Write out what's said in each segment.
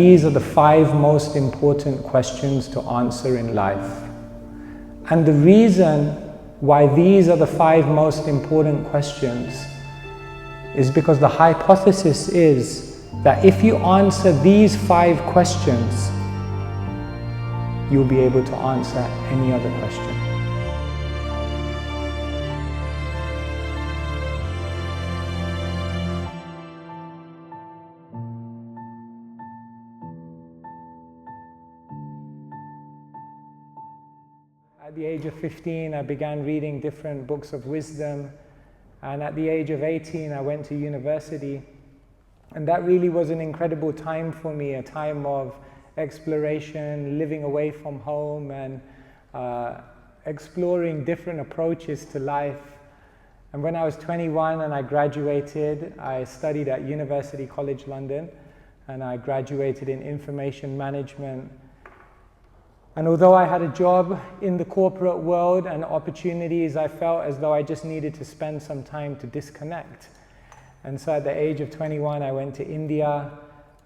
These are the 5 most important questions to answer in life. And the reason why these are the 5 most important questions is because the hypothesis is that if you answer these 5 questions, you'll be able to answer any other question. At the age of 15, I began reading different books of wisdom, and at the age of 18, I went to university. And that really was an incredible time for me, a time of exploration, living away from home, and exploring different approaches to life. And when I was 21 and I graduated, I studied at University College London, and I graduated in information management. And although I had a job in the corporate world and opportunities, I felt as though I just needed to spend some time to disconnect. And so at the age of 21, I went to India,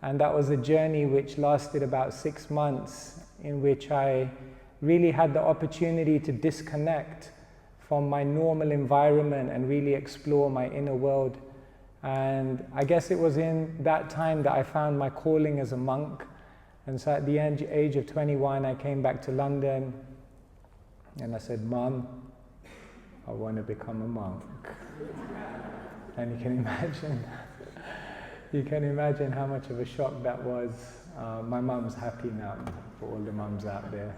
and that was a journey which lasted about 6 months, in which I really had the opportunity to disconnect from my normal environment and really explore my inner world. And I guess it was in that time that I found my calling as a monk. And so at the age of 21, I came back to London, and I said, "Mom, I want to become a monk." And you can imagine how much of a shock that was. My mum's happy now, for all the mums out there.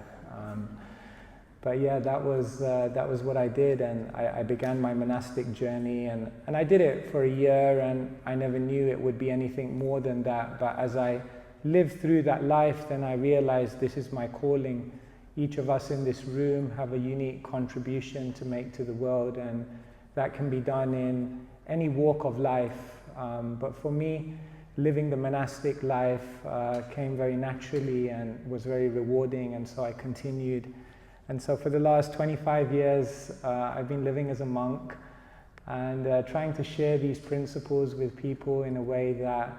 But yeah, that was what I did, and I began my monastic journey, and I did it for a year, and I never knew it would be anything more than that. But as I lived through that life, then I realized this is my calling. Each of us in this room have a unique contribution to make to the world, and that can be done in any walk of life. But for me, living the monastic life came very naturally and was very rewarding, and so I continued. And so for the last 25 years, I've been living as a monk and trying to share these principles with people in a way that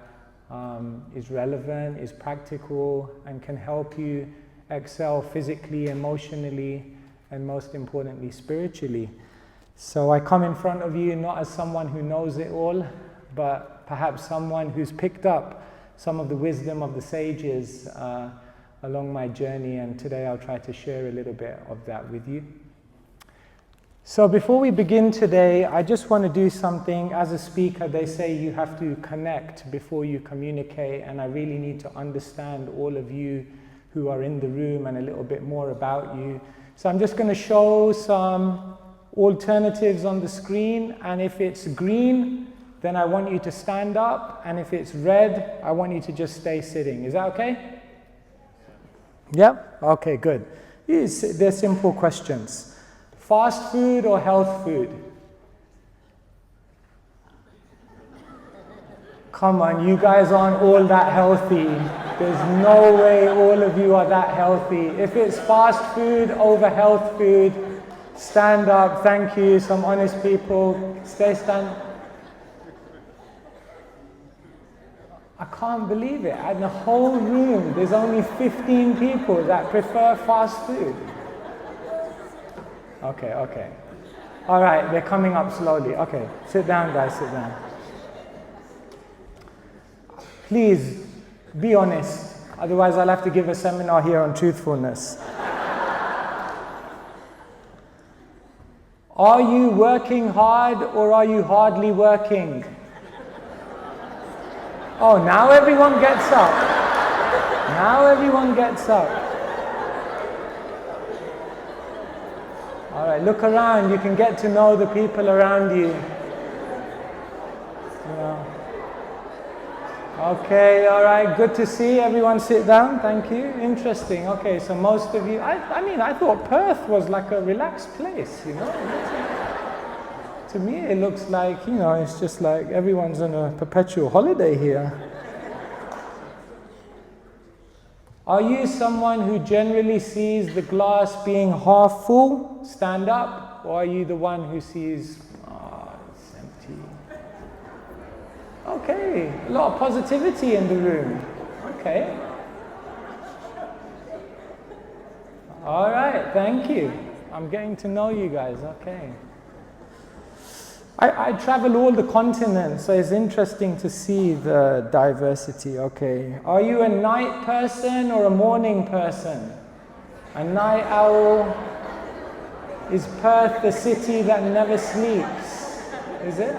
is relevant, is practical, and can help you excel physically, emotionally, and most importantly, spiritually. So I come in front of you not as someone who knows it all, but perhaps someone who's picked up some of the wisdom of the sages along my journey, and today I'll try to share a little bit of that with you. So before we begin today, I just want to do something. As a speaker, they say you have to connect before you communicate, and I really need to understand all of you who are in the room and a little bit more about you. So I'm just going to show some alternatives on the screen, and if it's green, then I want you to stand up, and if it's red, I want you to just stay sitting. Is that okay? Yep? Okay, good. They're simple questions. Fast food or health food? Come on, you guys aren't all that healthy. There's no way all of you are that healthy. If it's fast food over health food, stand up. Thank you. Some honest people. Stand. I can't believe it. In the whole room, there's only 15 people that prefer fast food. Okay. All right, they're coming up slowly. Okay, sit down, guys, sit down. Please, be honest. Otherwise, I'll have to give a seminar here on truthfulness. Are you working hard or are you hardly working? Oh, now everyone gets up. Now everyone gets up. All right, look around. You can get to know the people around you. Okay, all right, good to see everyone. Sit down, thank you. Interesting. Okay, so most of you, I thought Perth was like a relaxed place, you know. To me, it looks like, you know, it's just like everyone's on a perpetual holiday here. Are you someone who generally sees the glass being half full? Stand up. Or are you the one who sees, it's empty? Okay, a lot of positivity in the room. Okay. All right, thank you. I'm getting to know you guys, okay. I travel all the continents, so it's interesting to see the diversity, okay. Are you a night person or a morning person? A night owl? Is Perth the city that never sleeps? Is it?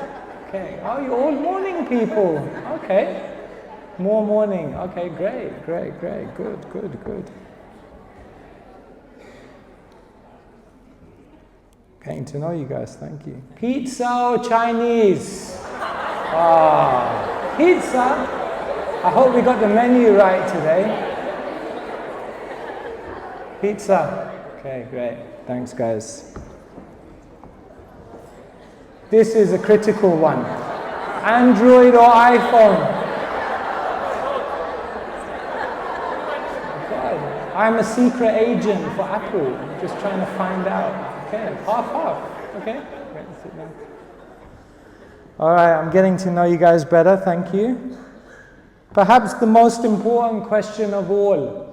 Okay. Oh, you're all morning people. Okay. More morning. Okay, great. Good. Getting to know you guys, thank you. Pizza or Chinese? Ah, pizza. I hope we got the menu right today. Pizza. Okay, great. Thanks, guys. This is a critical one. Android or iPhone? God, I'm a secret agent for Apple. I'm just trying to find out. Okay, half. Okay, great, sit down. All right, I'm getting to know you guys better, thank you. Perhaps the most important question of all.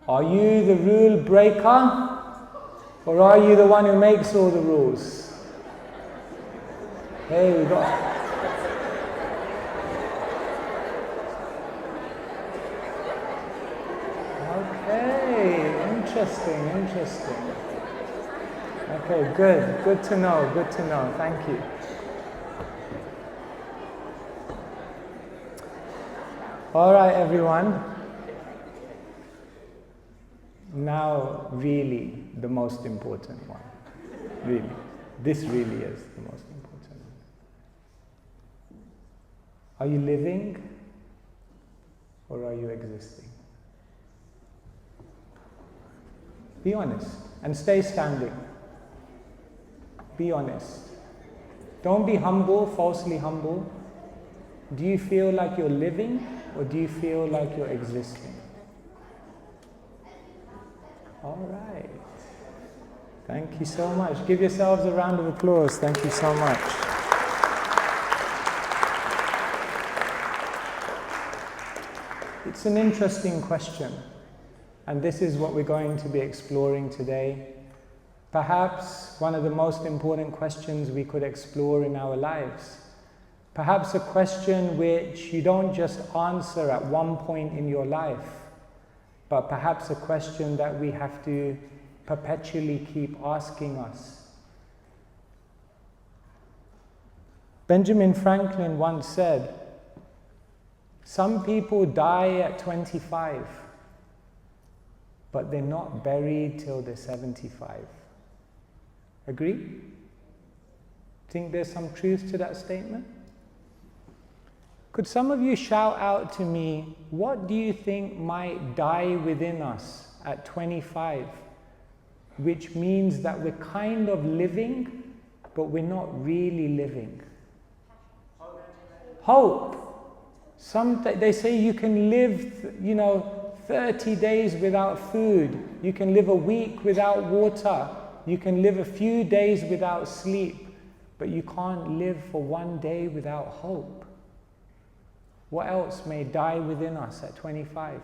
Are you the rule breaker, or are you the one who makes all the rules? Hey, we got... Okay, interesting. Okay, good to know, thank you. All right, everyone. Now, really, the most important one. Really. This really is the most important one. Are you living or are you existing? Be honest and stay standing. Be honest. Don't be humble, falsely humble. Do you feel like you're living or do you feel like you're existing? All right. Thank you so much. Give yourselves a round of applause. Thank you so much. It's an interesting question, and this is what we're going to be exploring today. Perhaps one of the most important questions we could explore in our lives. Perhaps a question which you don't just answer at one point in your life, but perhaps a question that we have to perpetually keep asking us. Benjamin Franklin once said, some people die at 25, but they're not buried till they're 75. Agree? Think there's some truth to that statement? Could some of you shout out to me, what do you think might die within us at 25? Which means that we're kind of living, but we're not really living. Hope. They say you can live, 30 days without food. You can live a week without water. You can live a few days without sleep. But you can't live for one day without hope. What else may die within us at 25?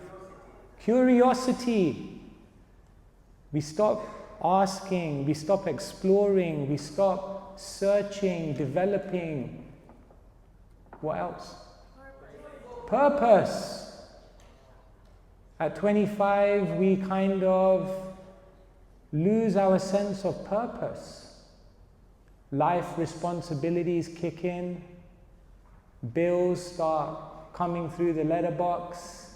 Curiosity. We stop asking, we stop exploring, we stop searching, developing. What else? Purpose. At 25, we kind of lose our sense of purpose. Life responsibilities kick in. Bills start coming through the letterbox.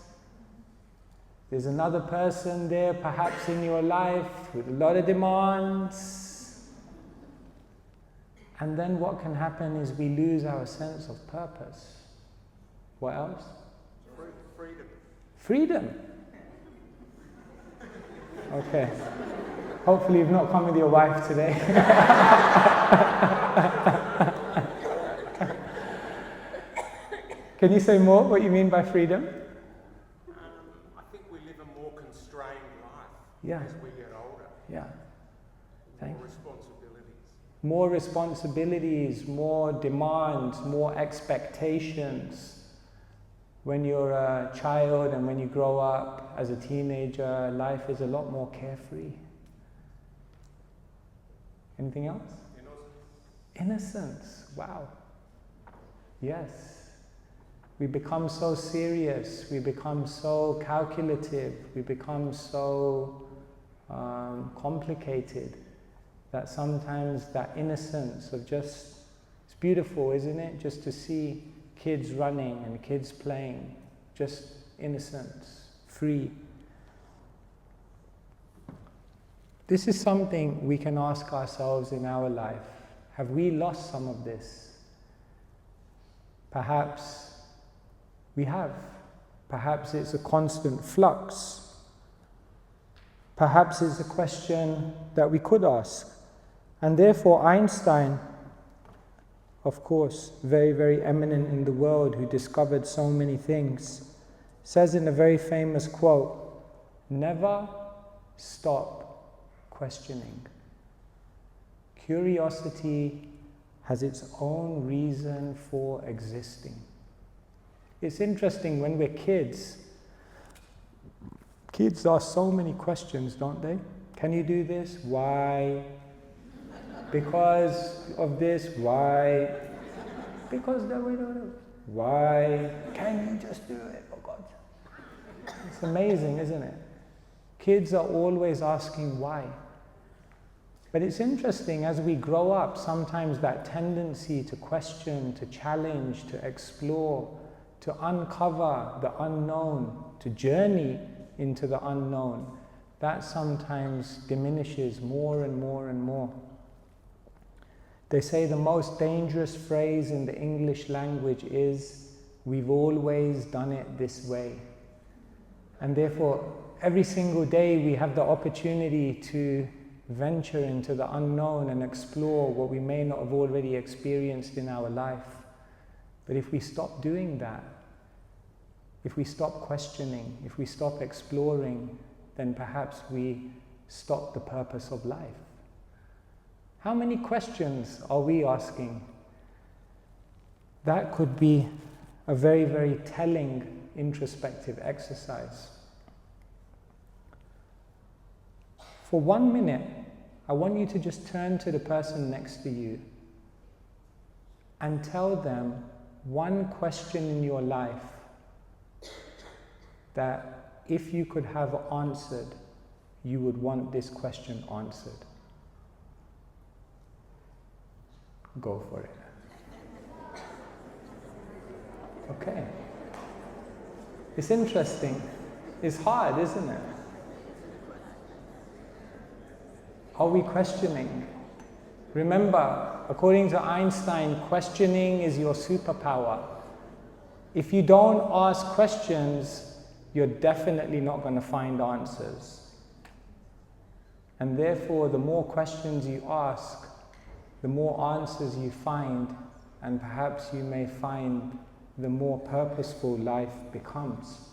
There's another person there, perhaps in your life, with a lot of demands. And then what can happen is we lose our sense of purpose. What else? Freedom. Okay. Hopefully you've not come with your wife today. Can you say more what you mean by freedom? I think we live a more constrained life as we get older. Yeah. More responsibilities. More responsibilities, more demands, more expectations. When you're a child and when you grow up as a teenager, life is a lot more carefree. Anything else? Innocence. Wow. Yes. We become so serious, we become so calculative, we become so complicated that sometimes that innocence of just, it's beautiful, isn't it? Just to see kids running and kids playing, just innocence, free. This is something we can ask ourselves in our life. Have we lost some of this? Perhaps we have. Perhaps it's a constant flux. Perhaps it's a question that we could ask. And therefore Einstein, of course, very, very eminent in the world, who discovered so many things, says in a very famous quote, "Never stop questioning." Curiosity has its own reason for existing. It's interesting, when we're kids ask so many questions, don't they? Can you do this? Why? Because of this? Why? Because that we don't know. Why? Can you just do it? Oh God. It's amazing, isn't it? Kids are always asking why. But it's interesting, as we grow up, sometimes that tendency to question, to challenge, to explore, to uncover the unknown, to journey into the unknown, that sometimes diminishes more and more and more. They say the most dangerous phrase in the English language is, "We've always done it this way." And therefore, every single day we have the opportunity to venture into the unknown and explore what we may not have already experienced in our life. But if we stop doing that, if we stop questioning, if we stop exploring, then perhaps we stop the purpose of life. How many questions are we asking? That could be a very, very telling introspective exercise. For 1 minute, I want you to just turn to the person next to you and tell them one question in your life that if you could have answered, you would want this question answered. Go for it. Okay. It's interesting. It's hard, isn't it? Are we questioning? Remember, according to Einstein, questioning is your superpower. If you don't ask questions, you're definitely not going to find answers. And therefore, the more questions you ask, the more answers you find, and perhaps you may find the more purposeful life becomes.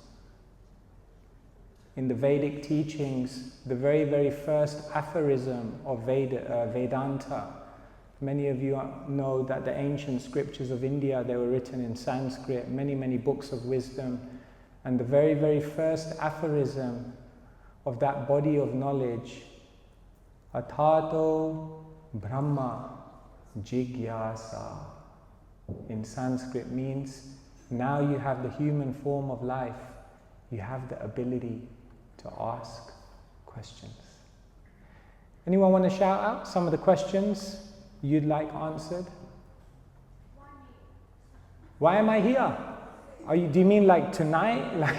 In the Vedic teachings, the very, very first aphorism of Vedanta, many of you know that the ancient scriptures of India, they were written in Sanskrit, many, many books of wisdom, and the very, very first aphorism of that body of knowledge, Atato Brahma Jigyasa, in Sanskrit means, now you have the human form of life, you have the ability to ask questions. Anyone want to shout out some of the questions you'd like answered? Why am I here? Do you mean like tonight? Like,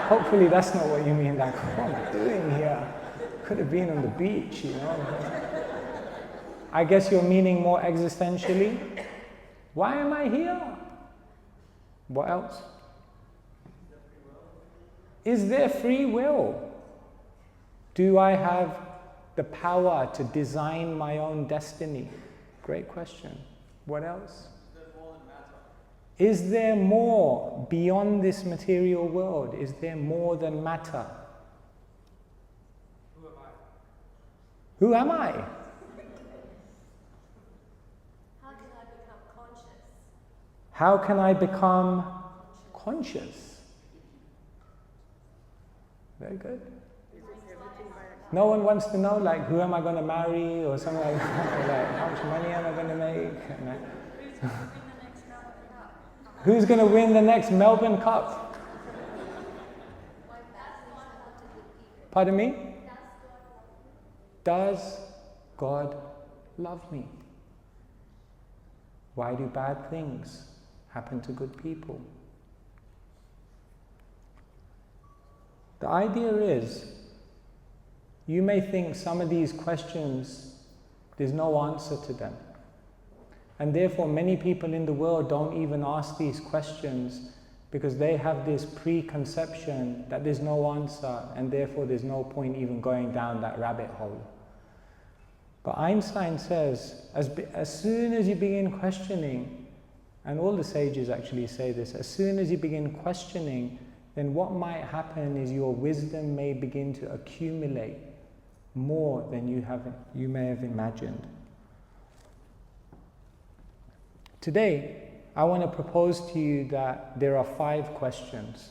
hopefully that's not what you mean. Like, what am I doing here? Could have been on the beach, you know. I guess you're meaning more existentially. Why am I here? What else? Is there free will? Do I have the power to design my own destiny? Great question. What else? Is there more beyond this material world? Is there more than matter? Who am I? How can I become conscious? How can I become conscious. Very good. No one wants to know, like, who am I going to marry or something like that, or like, how much money am I going to make? And like, who's going to win the next Melbourne Cup? Pardon me? Does God love me? Why do bad things happen to good people? The idea is, you may think some of these questions, there's no answer to them. And therefore many people in the world don't even ask these questions because they have this preconception that there's no answer and therefore there's no point even going down that rabbit hole. But Einstein says, as soon as you begin questioning, and all the sages actually say this, as soon as you begin questioning, then what might happen is your wisdom may begin to accumulate more than you may have imagined. Today, I want to propose to you that there are 5 questions,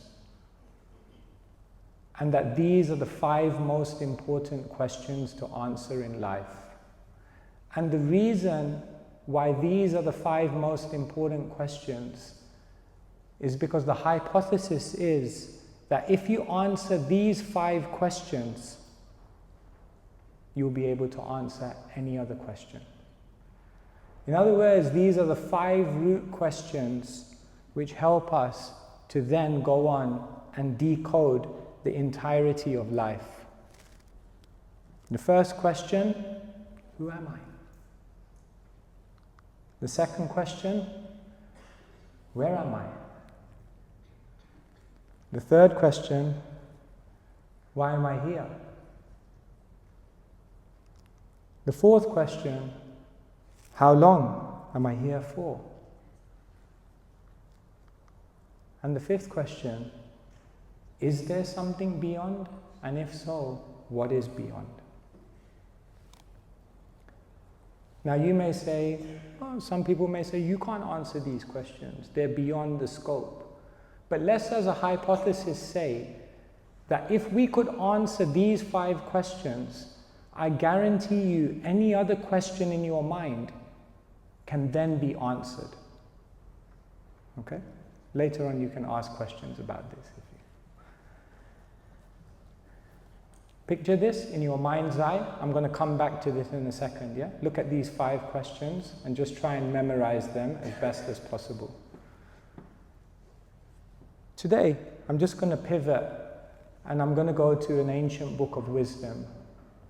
and that these are the 5 most important questions to answer in life. And the reason why these are the 5 most important questions is because the hypothesis is that if you answer these 5 questions, you'll be able to answer any other question. In other words, these are the 5 root questions which help us to then go on and decode the entirety of life. The first question, who am I? The second question, where am I? The third question, why am I here? The fourth question, how long am I here for? And the fifth question, is there something beyond? And if so, what is beyond? Now you may say, some people may say, you can't answer these questions, they're beyond the scope. But let's as a hypothesis say that if we could answer these 5 questions, I guarantee you any other question in your mind can then be answered. Okay? Later on you can ask questions about this. Picture this in your mind's eye. I'm going to come back to this in a second, yeah? Look at these 5 questions and just try and memorize them as best as possible. Today, I'm just going to pivot and I'm going to go to an ancient book of wisdom.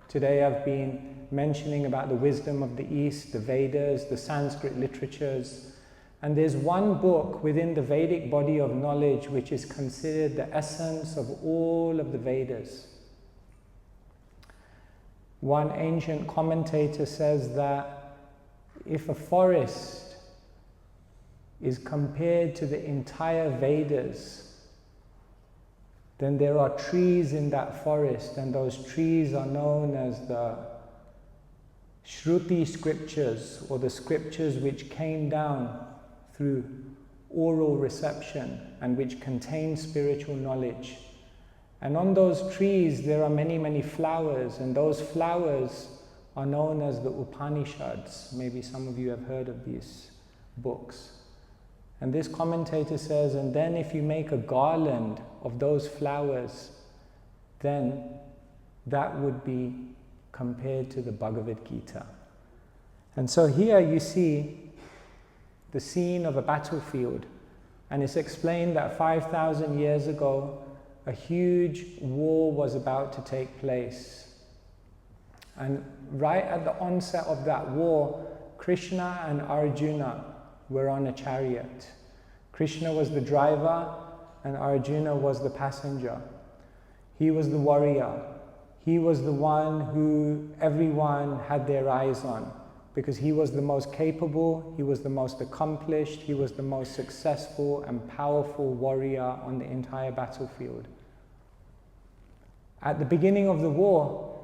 Today I've been mentioning about the wisdom of the East, the Vedas, the Sanskrit literatures, and there's one book within the Vedic body of knowledge which is considered the essence of all of the Vedas. One ancient commentator says that if a forest is compared to the entire Vedas, then there are trees in that forest, and those trees are known as the Shruti scriptures, or the scriptures which came down through oral reception and which contain spiritual knowledge. And on those trees there are many, many flowers, and those flowers are known as the Upanishads. Maybe some of you have heard of these books. And this commentator says, and then if you make a garland of those flowers, then that would be compared to the Bhagavad Gita. And so here you see the scene of a battlefield, and it's explained that 5,000 years ago a huge war was about to take place. And right at the onset of that war, Krishna and Arjuna were on a chariot. Krishna was the driver and Arjuna was the passenger. He was the warrior. He was the one who everyone had their eyes on because he was the most capable, he was the most accomplished, he was the most successful and powerful warrior on the entire battlefield. At the beginning of the war,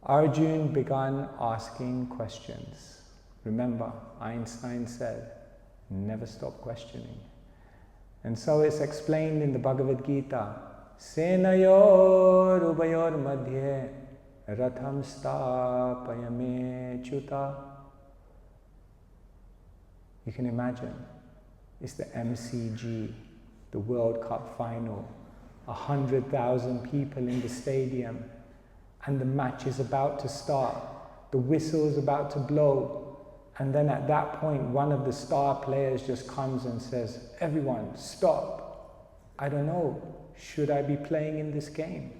Arjuna began asking questions. Remember, Einstein said, never stop questioning. And so it's explained in the Bhagavad Gita, Senayor ubayor madhye ratham stapayame chuta. You can imagine, it's the MCG, the World Cup final, 100,000 people in the stadium, and the match is about to start. The whistle is about to blow, and then at that point, one of the star players just comes and says, everyone, stop. I don't know, should I be playing in this game?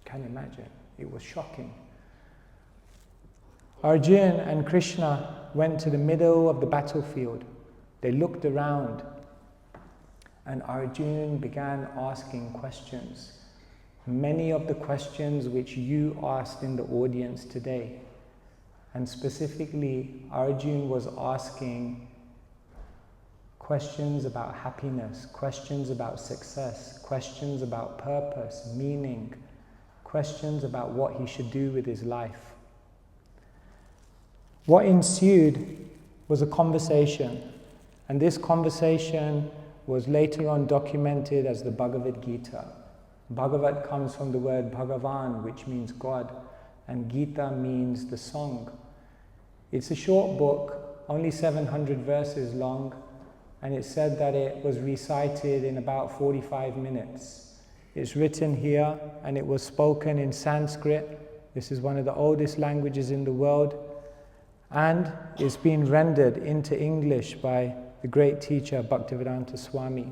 Can you imagine? It was shocking. Arjuna and Krishna went to the middle of the battlefield. They looked around, and Arjuna began asking questions. Many of the questions which you asked in the audience today. And specifically, Arjuna was asking questions about happiness, questions about success, questions about purpose, meaning, questions about what he should do with his life. What ensued was a conversation, and this conversation was later on documented as the Bhagavad Gita. Bhagavat comes from the word Bhagavan, which means God, and Gita means the song. It's a short book, only 700 verses long, and it's said that it was recited in about 45 minutes. It's written here, and it was spoken in Sanskrit. This is one of the oldest languages in the world, and it's been rendered into English by the great teacher Bhaktivedanta Swami.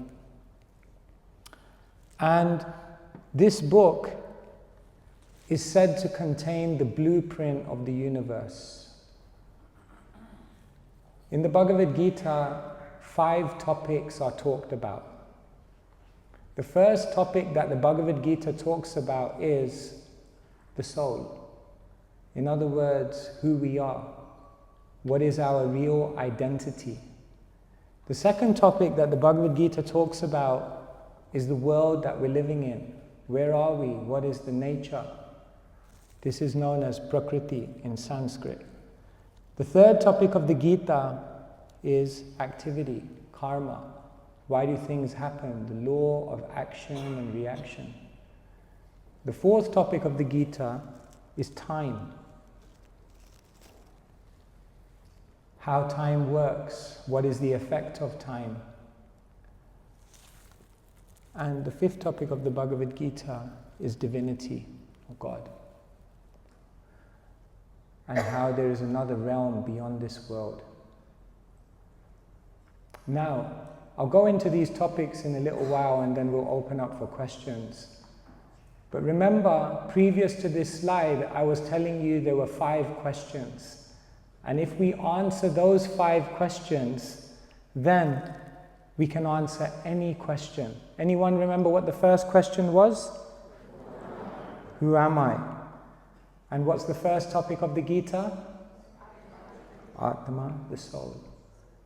And this book is said to contain the blueprint of the universe. In the Bhagavad Gita, 5 topics are talked about. The first topic that the Bhagavad Gita talks about is the soul. In other words, who we are. What is our real identity? The second topic that the Bhagavad Gita talks about is the world that we're living in. Where are we? What is the nature? This is known as Prakriti in Sanskrit. The third topic of the Gita is activity, karma. Why do things happen? The law of action and reaction. The fourth topic of the Gita is time. How time works, what is the effect of time. And the fifth topic of the Bhagavad Gita is divinity, or God. And how there is another realm beyond this world. Now, I'll go into these topics in a little while and then we'll open up for questions. But remember, previous to this slide, I was telling you there were 5 questions. And if we answer those 5 questions, then we can answer any question. Anyone remember what the first question was? Who am I? And what's the first topic of the Gita? Atma, the soul.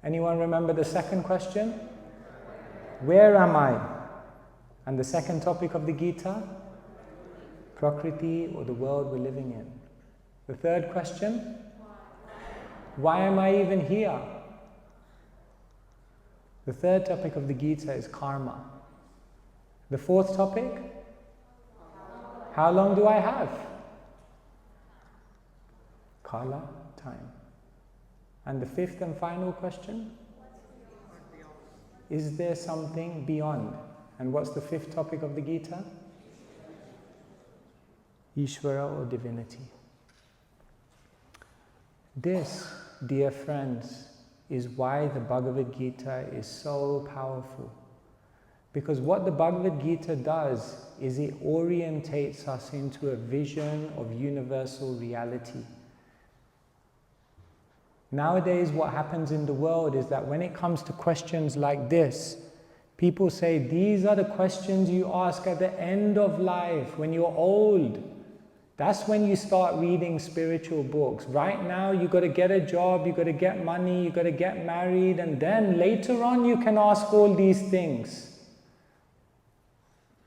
Anyone remember the second question? Where am I? And the second topic of the Gita? Prakriti, or the world we're living in. The third question? Why am I even here? The third topic of the Gita is karma. The fourth topic? How long do I have? Kala, time. And the fifth and final question? Is there something beyond? And what's the fifth topic of the Gita? Ishvara, or divinity. This, dear friends, is why the Bhagavad Gita is so powerful. Because what the Bhagavad Gita does is it orientates us into a vision of universal reality. Nowadays, what happens in the world is that when it comes to questions like this, people say, these are the questions you ask at the end of life, when you're old. That's when you start reading spiritual books. Right now, you've got to get a job, you've got to get money, you've got to get married, and then later on you can ask all these things.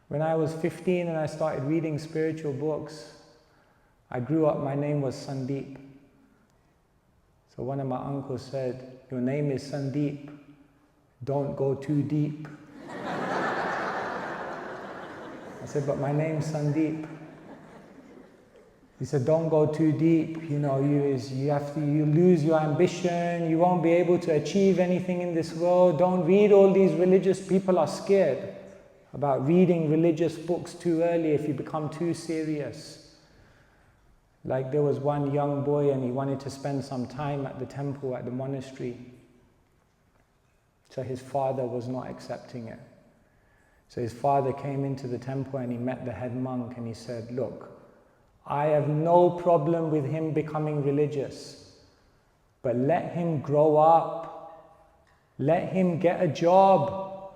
When I was 15 and I started reading spiritual books, I grew up, my name was Sandeep. So one of my uncles said, your name is Sandeep. don't go too deep. I said, but my name's Sandeep. He said, don't go too deep, you lose your ambition, you won't be able to achieve anything in this world. Don't read all these religious, people are scared about reading religious books too early if you become too serious. Like there was one young boy and he wanted to spend some time at the temple, at the monastery. So his father was not accepting it. So his father came into the temple and he met the head monk and he said, look, I have no problem with him becoming religious, but let him grow up, let him get a job,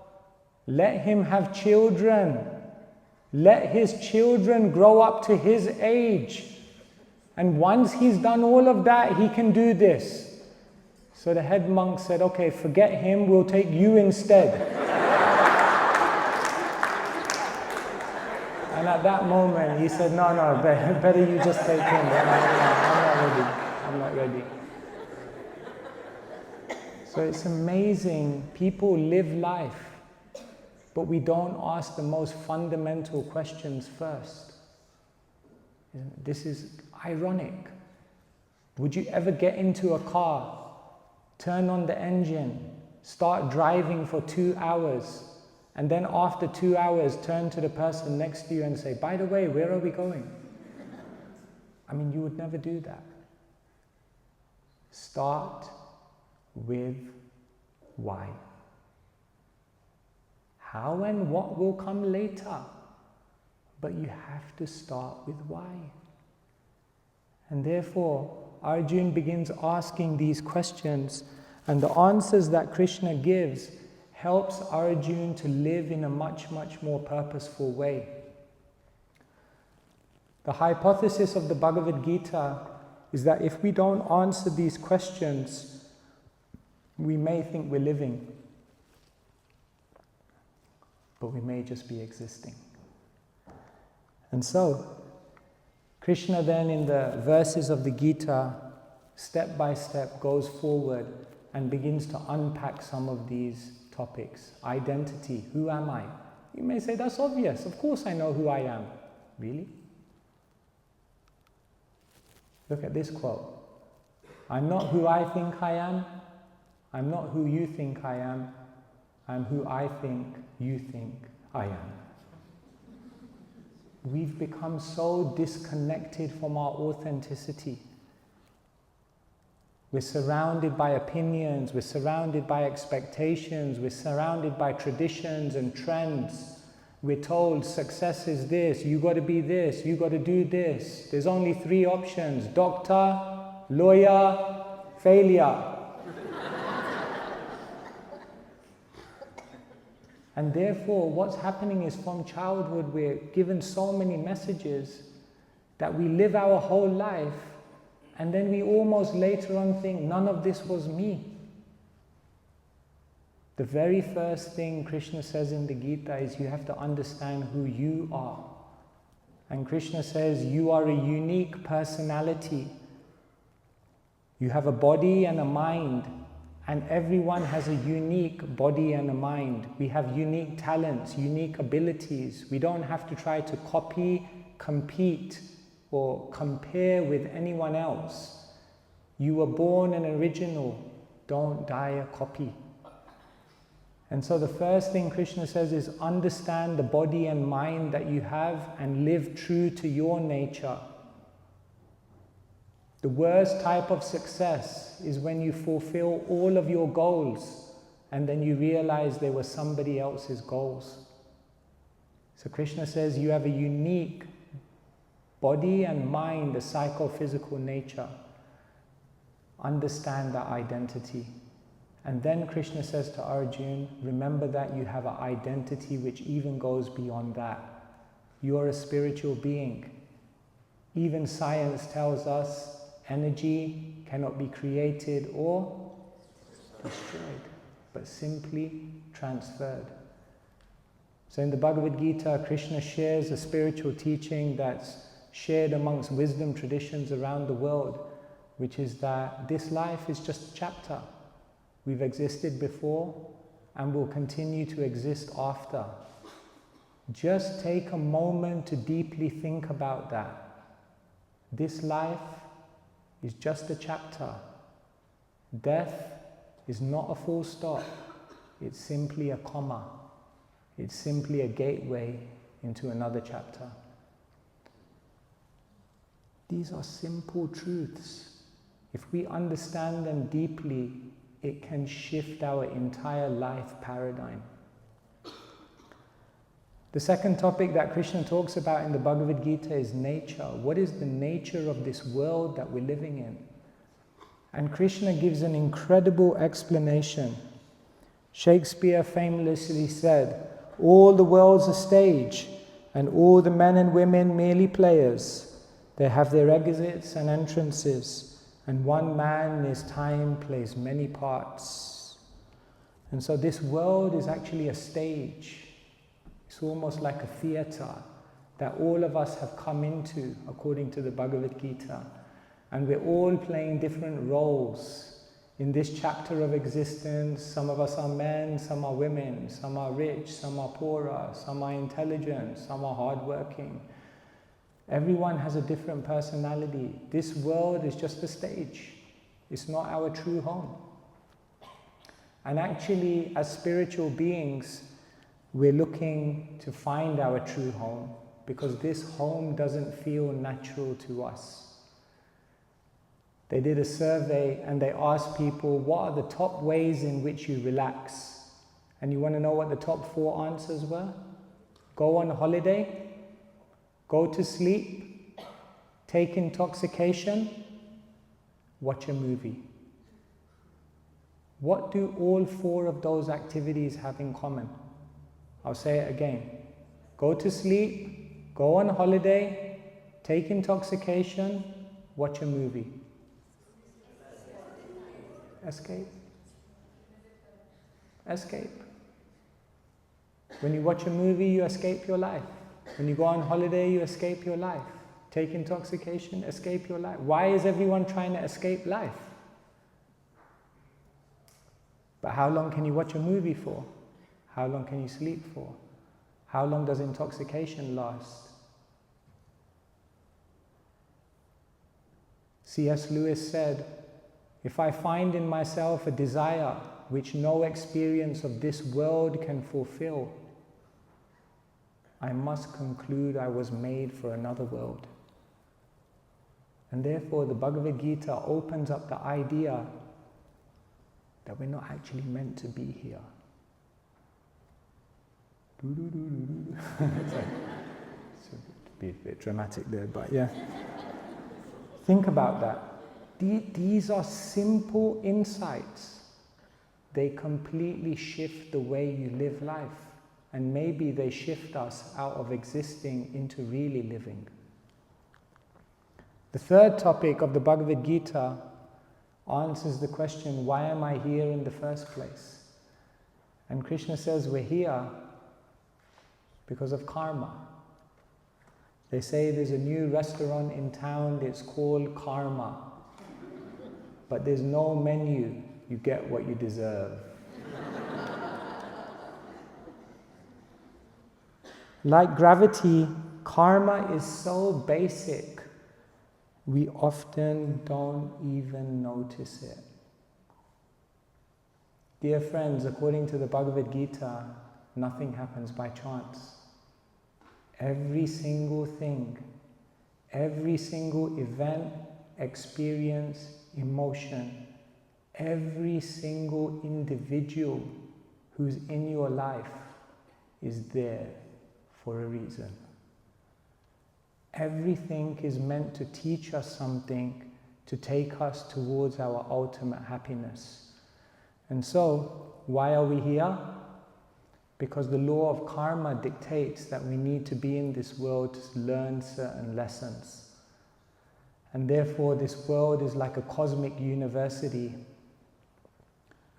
let him have children, let his children grow up to his age, and once he's done all of that, he can do this. So the head monk said, okay, forget him, we'll take you instead. And at that moment, he said, no, better you just take him. I'm not ready. So it's amazing. People live life, but we don't ask the most fundamental questions first. This is ironic. Would you ever get into a car, turn on the engine, start driving for 2 hours, and then after 2 hours, turn to the person next to you and say, by the way, where are we going? I mean, you would never do that. Start with why. How and what will come later, but you have to start with why. And therefore, Arjuna begins asking these questions, and the answers that Krishna gives helps Arjuna to live in a much, much more purposeful way. The hypothesis of the Bhagavad Gita is that if we don't answer these questions, we may think we're living, but we may just be existing. And so, Krishna then in the verses of the Gita, step by step goes forward and begins to unpack some of these topics. Identity, who am I? You may say, that's obvious, of course I know who I am. Really? Look at this quote. I'm not who I think I am, I'm not who you think I am, I'm who I think you think I am. We've become so disconnected from our authenticity. We're surrounded by opinions, we're surrounded by expectations, we're surrounded by traditions and trends. We're told success is this, you got to be this, you got to do this. There's only 3 options: doctor, lawyer, failure. And therefore, what's happening is from childhood, we're given so many messages that we live our whole life, and then we almost later on think, none of this was me. The very first thing Krishna says in the Gita is you have to understand who you are. And Krishna says you are a unique personality. You have a body and a mind, and everyone has a unique body and a mind. We have unique talents, unique abilities. We don't have to try to copy, compete, or compare with anyone else. You were born an original, don't die a copy. And so the first thing Krishna says is understand the body and mind that you have and live true to your nature. The worst type of success is when you fulfill all of your goals and then you realize they were somebody else's goals. So Krishna says you have a unique body and mind, a psychophysical nature. Understand that identity. And then Krishna says to Arjuna, remember that you have an identity which even goes beyond that. You are a spiritual being. Even science tells us energy cannot be created or destroyed, but simply transferred. So in the Bhagavad Gita, Krishna shares a spiritual teaching that's shared amongst wisdom traditions around the world, which is that this life is just a chapter. We've existed before, and will continue to exist after. Just take a moment to deeply think about that. This life is just a chapter. Death is not a full stop. It's simply a comma. It's simply a gateway into another chapter. These are simple truths. If we understand them deeply, it can shift our entire life paradigm. The second topic that Krishna talks about in the Bhagavad Gita is nature. What is the nature of this world that we're living in? And Krishna gives an incredible explanation. Shakespeare famously said, "All the world's a stage, and all the men and women merely players. They have their exits and entrances, and one man in his time plays many parts." And so this world is actually a stage. It's almost like a theater that all of us have come into, according to the Bhagavad Gita. And we're all playing different roles in this chapter of existence. Some of us are men, some are women, some are rich, some are poorer, some are intelligent, some are hardworking. Everyone has a different personality. This world is just a stage. It's not our true home. And actually, as spiritual beings, we're looking to find our true home, because this home doesn't feel natural to us. They did a survey and they asked people, what are the top ways in which you relax? And you want to know what the top 4 answers were? Go on holiday, go to sleep, take intoxication, watch a movie. What do all 4 of those activities have in common? I'll say it again. Go to sleep, go on holiday, take intoxication, watch a movie. Escape. Escape. When you watch a movie, you escape your life. When you go on holiday, you escape your life. Take intoxication, escape your life. Why is everyone trying to escape life? But how long can you watch a movie for? How long can you sleep for? How long does intoxication last? C.S. Lewis said, "If I find in myself a desire which no experience of this world can fulfill, I must conclude I was made for another world." And therefore the Bhagavad Gita opens up the idea that we're not actually meant to be here. It's a bit dramatic there, but yeah. Think about that. These are simple insights. They completely shift the way you live life. And maybe they shift us out of existing into really living. The third topic of the Bhagavad Gita answers the question, why am I here in the first place? And Krishna says we're here because of karma. They say there's a new restaurant in town, it's called Karma. But there's no menu, you get what you deserve. Like gravity, karma is so basic, we often don't even notice it. Dear friends, according to the Bhagavad Gita, nothing happens by chance. Every single thing, every single event, experience, emotion, every single individual who's in your life is there for a reason. Everything is meant to teach us something, to take us towards our ultimate happiness. And so, why are we here? Because the law of karma dictates that we need to be in this world to learn certain lessons. And therefore this world is like a cosmic university,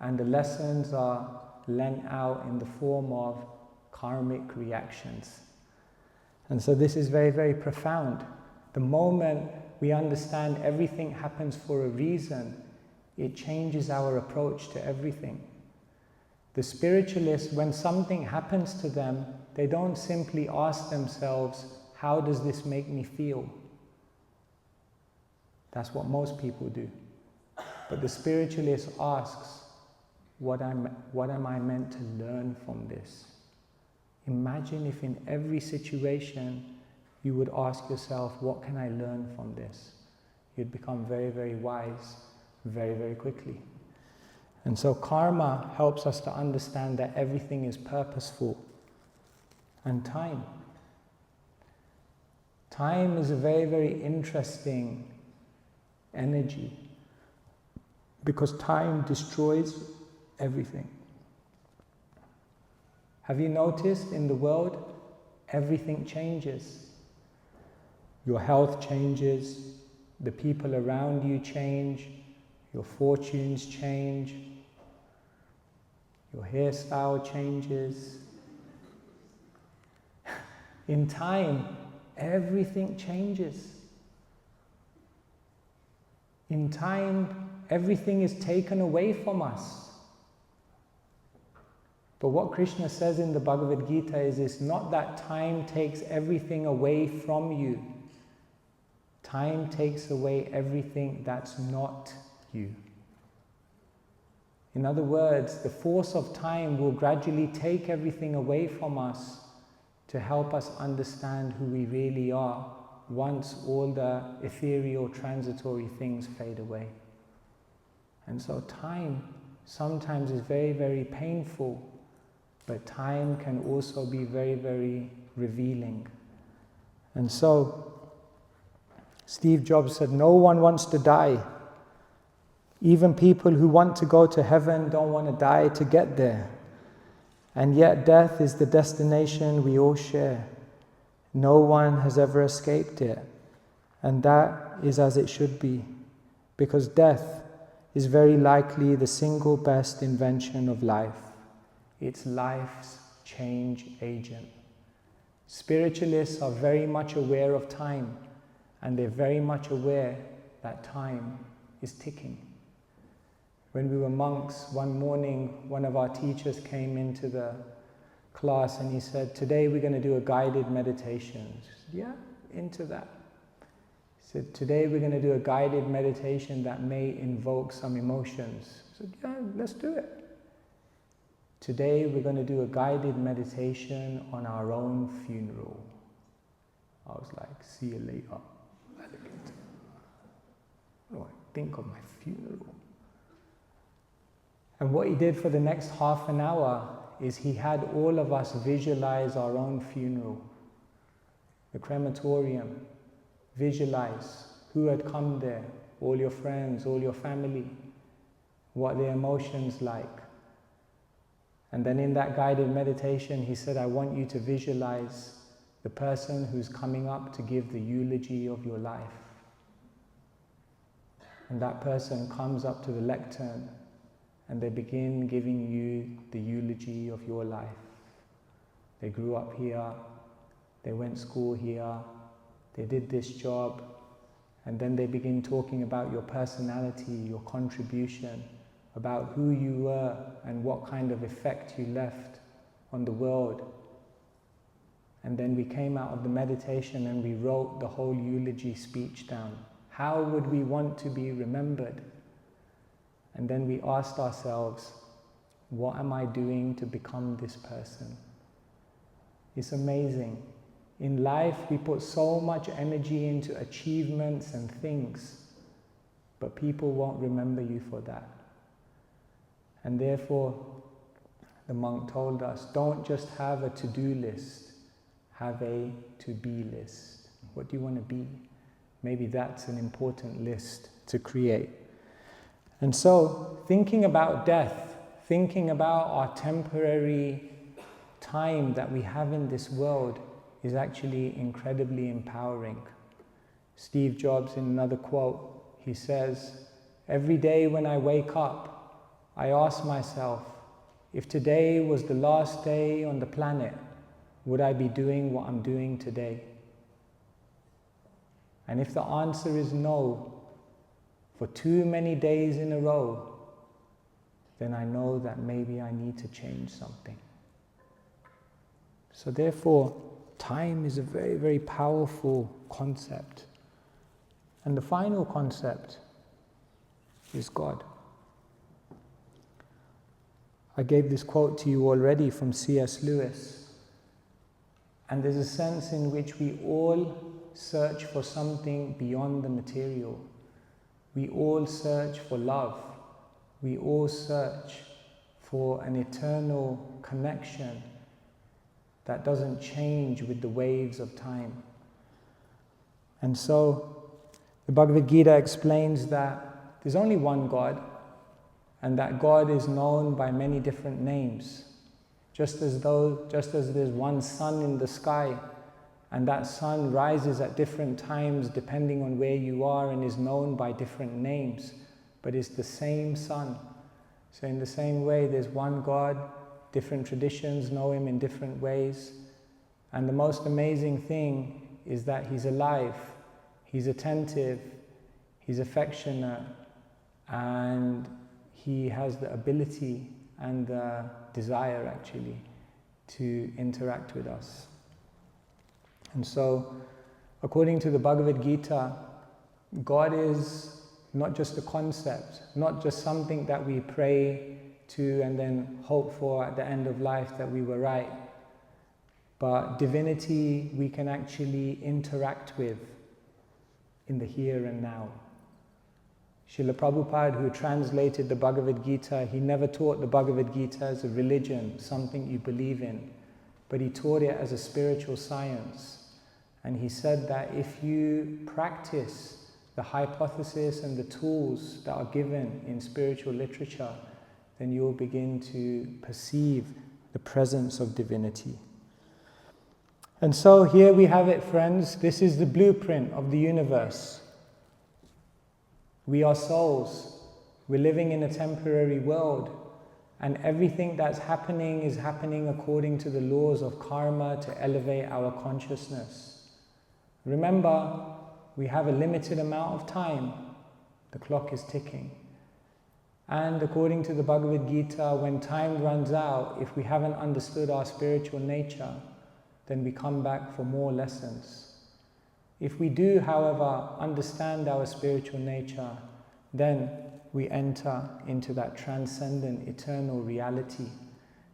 and the lessons are lent out in the form of karmic reactions. And so this is very, very profound. The moment we understand everything happens for a reason, it changes our approach to everything. The spiritualists, when something happens to them, they don't simply ask themselves, how does this make me feel? That's what most people do. But the spiritualist asks, what am I meant to learn from this? Imagine if in every situation you would ask yourself, what can I learn from this? You'd become very, very wise very, very quickly. And so karma helps us to understand that everything is purposeful. And time. Time is a very, very interesting energy, because time destroys everything. Have you noticed in the world, everything changes? Your health changes, the people around you change, your fortunes change, your hairstyle changes. In time, everything changes. In time, everything is taken away from us. But what Krishna says in the Bhagavad Gita is, it's not that time takes everything away from you. Time takes away everything that's not you. In other words, the force of time will gradually take everything away from us to help us understand who we really are once all the ethereal, transitory things fade away. And so time sometimes is very, very painful, but time can also be very, very revealing. And so Steve Jobs said, no one wants to die. Even people who want to go to heaven don't want to die to get there. And yet death is the destination we all share. No one has ever escaped it. And that is as it should be, because death is very likely the single best invention of life. It's life's change agent. Spiritualists are very much aware of time, and they're very much aware that time is ticking. When we were monks, one morning, one of our teachers came into the class and he said, today we're going to do a guided meditation. I said, yeah, into that. He said, today we're going to do a guided meditation that may invoke some emotions. I said, yeah, let's do it. Today we're going to do a guided meditation on our own funeral. I was like, see you later, alligator. What do I think of my funeral? And what he did for the next half an hour is he had all of us visualize our own funeral. The crematorium. Visualize who had come there, all your friends, all your family, what their emotions like. And then in that guided meditation, he said, I want you to visualize the person who's coming up to give the eulogy of your life. And that person comes up to the lectern and they begin giving you the eulogy of your life. They grew up here, they went to school here, they did this job, and then they begin talking about your personality, your contribution, about who you were and what kind of effect you left on the world. And then we came out of the meditation and we wrote the whole eulogy speech down. How would we want to be remembered? And then we asked ourselves, what am I doing to become this person? It's amazing. In life, we put so much energy into achievements and things, but people won't remember you for that. And therefore, the monk told us, don't just have a to-do list, have a to-be list. What do you want to be? Maybe that's an important list to create. And so, thinking about death, thinking about our temporary time that we have in this world is actually incredibly empowering. Steve Jobs, in another quote, he says, every day when I wake up, I ask myself, if today was the last day on the planet, would I be doing what I'm doing today? And if the answer is no, for too many days in a row, then I know that maybe I need to change something. So therefore, time is a very, very powerful concept. And the final concept is God. I gave this quote to you already from C.S. Lewis. And there's a sense in which we all search for something beyond the material. We all search for love. We all search for an eternal connection that doesn't change with the waves of time. And so the Bhagavad Gita explains that there's only one God, and that God is known by many different names. Just as there's one sun in the sky, and that sun rises at different times depending on where you are and is known by different names, but it's the same sun. So in the same way, there's one God, different traditions know Him in different ways, and the most amazing thing is that He's alive, He's attentive, He's affectionate, and He has the ability and the desire actually to interact with us. And so, according to the Bhagavad Gita, God is not just a concept, not just something that we pray to and then hope for at the end of life that we were right, but divinity we can actually interact with in the here and now. Srila Prabhupada, who translated the Bhagavad Gita, he never taught the Bhagavad Gita as a religion, something you believe in, but he taught it as a spiritual science. And he said that if you practice the hypothesis and the tools that are given in spiritual literature, then you'll begin to perceive the presence of divinity. And so here we have it, friends. This is the blueprint of the universe. We are souls. We're living in a temporary world, and everything that's happening is happening according to the laws of karma to elevate our consciousness. Remember, we have a limited amount of time. The clock is ticking. And according to the Bhagavad Gita, when time runs out, if we haven't understood our spiritual nature, then we come back for more lessons. If we do, however, understand our spiritual nature, then we enter into that transcendent, eternal reality,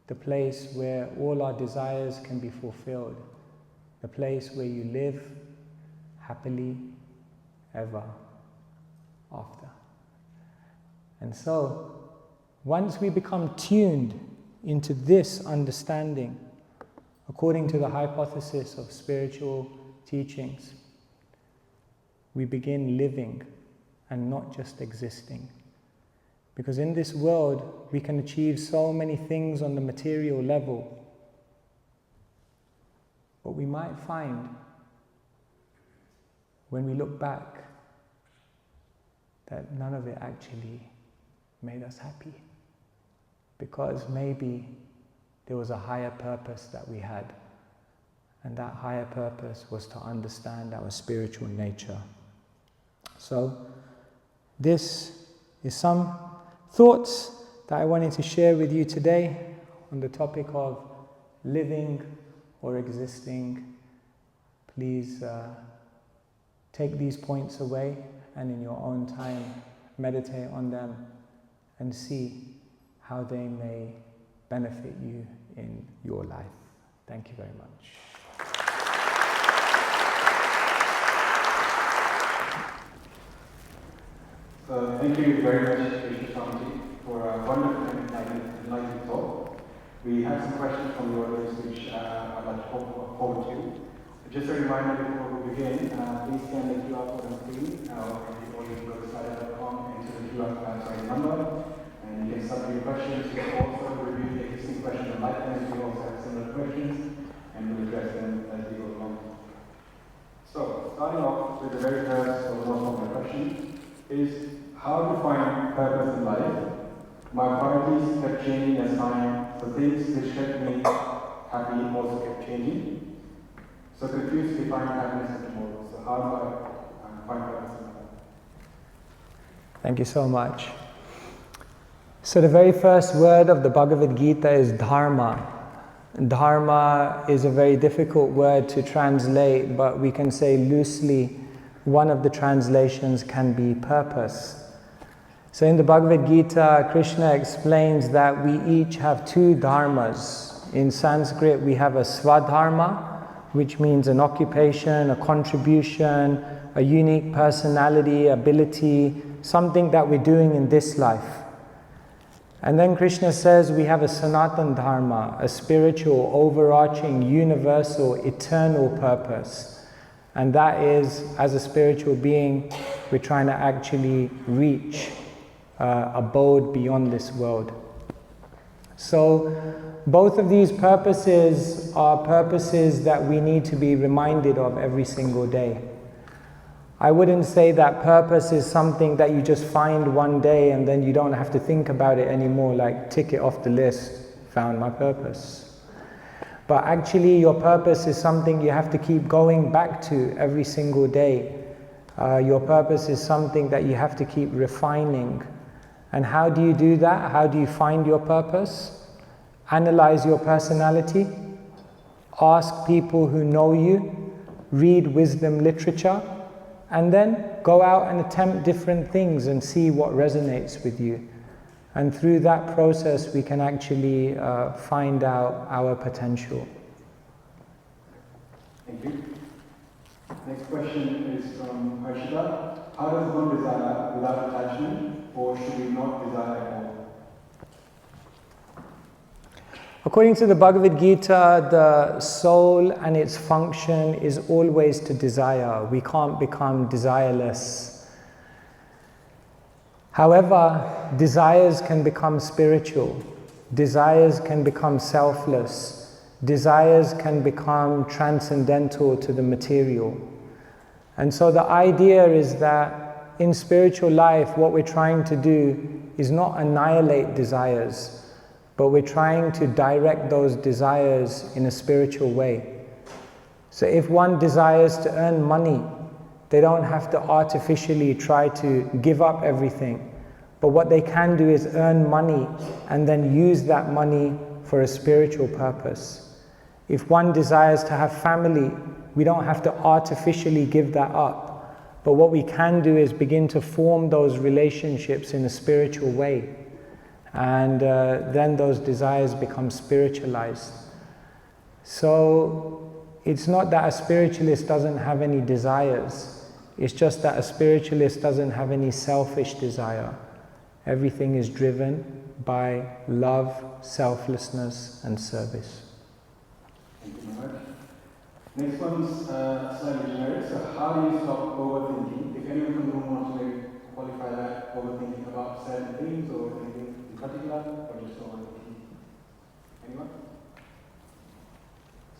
the place where all our desires can be fulfilled, the place where you live happily ever after. And so, once we become tuned into this understanding, according to the hypothesis of spiritual teachings, we begin living and not just existing. Because in this world, we can achieve so many things on the material level, but we might find, when we look back, that none of it actually made us happy. Because maybe there was a higher purpose that we had, and that higher purpose was to understand our spiritual nature. So, this is some thoughts that I wanted to share with you today on the topic of living or existing. Please take these points away and in your own time meditate on them and see how they may benefit you in your life. Thank you very much. So thank you very much, Keshava Swami, for a wonderful and enlightening talk. We have some questions from the audience which I'd like to forward to you. Just a reminder before we begin, please scan the QR code on screen, or you can go to slide.com and enter the QR number, and you can submit your questions. You can also review the existing questions on likeness. We also have similar questions, and we'll address them as we go along. So, starting off with the very first or most popular question is, how to find purpose in life? My priorities kept changing as time, so things which kept me happy also kept changing. So confused to find happiness in tomorrow. So how do I find purpose in life? Thank you so much. So the very first word of the Bhagavad Gita is dharma. Dharma is a very difficult word to translate, but we can say loosely one of the translations can be purpose. So in the Bhagavad Gita, Krishna explains that we each have two dharmas. In Sanskrit, we have a swadharma, which means an occupation, a contribution, a unique personality, ability, something that we're doing in this life. And then Krishna says we have a Sanatan Dharma, a spiritual, overarching, universal, eternal purpose. And that is, as a spiritual being, we're trying to actually reach abode beyond this world. So both of these purposes are purposes that we need to be reminded of every single day. I wouldn't say that purpose is something that you just find one day and then you don't have to think about it anymore, like tick it off the list, found my purpose. But actually your purpose is something you have to keep going back to every single day. Your purpose is something that you have to keep refining. And how do you do that? How do you find your purpose? Analyze your personality, ask people who know you, read wisdom literature, and then go out and attempt different things and see what resonates with you. And through that process, we can actually find out our potential. Thank you. Next question is from Harshita. How does one desire without attachment, or should we not desire at all? According to the Bhagavad Gita, the soul and its function is always to desire. We can't become desireless. However, desires can become spiritual. Desires can become selfless. Desires can become transcendental to the material. And so the idea is that in spiritual life, what we're trying to do is not annihilate desires, but we're trying to direct those desires in a spiritual way. So if one desires to earn money, they don't have to artificially try to give up everything. But what they can do is earn money and then use that money for a spiritual purpose. If one desires to have family, we don't have to artificially give that up. But what we can do is begin to form those relationships in a spiritual way. And then those desires become spiritualized. So it's not that a spiritualist doesn't have any desires. It's just that a spiritualist doesn't have any selfish desire. Everything is driven by love, selflessness, and service. Thank you very much. Next one's slightly generic. So how do you stop overthinking? If anyone from the room wants to qualify that, overthinking about certain things or anything in particular, or just overthinking? Anyone?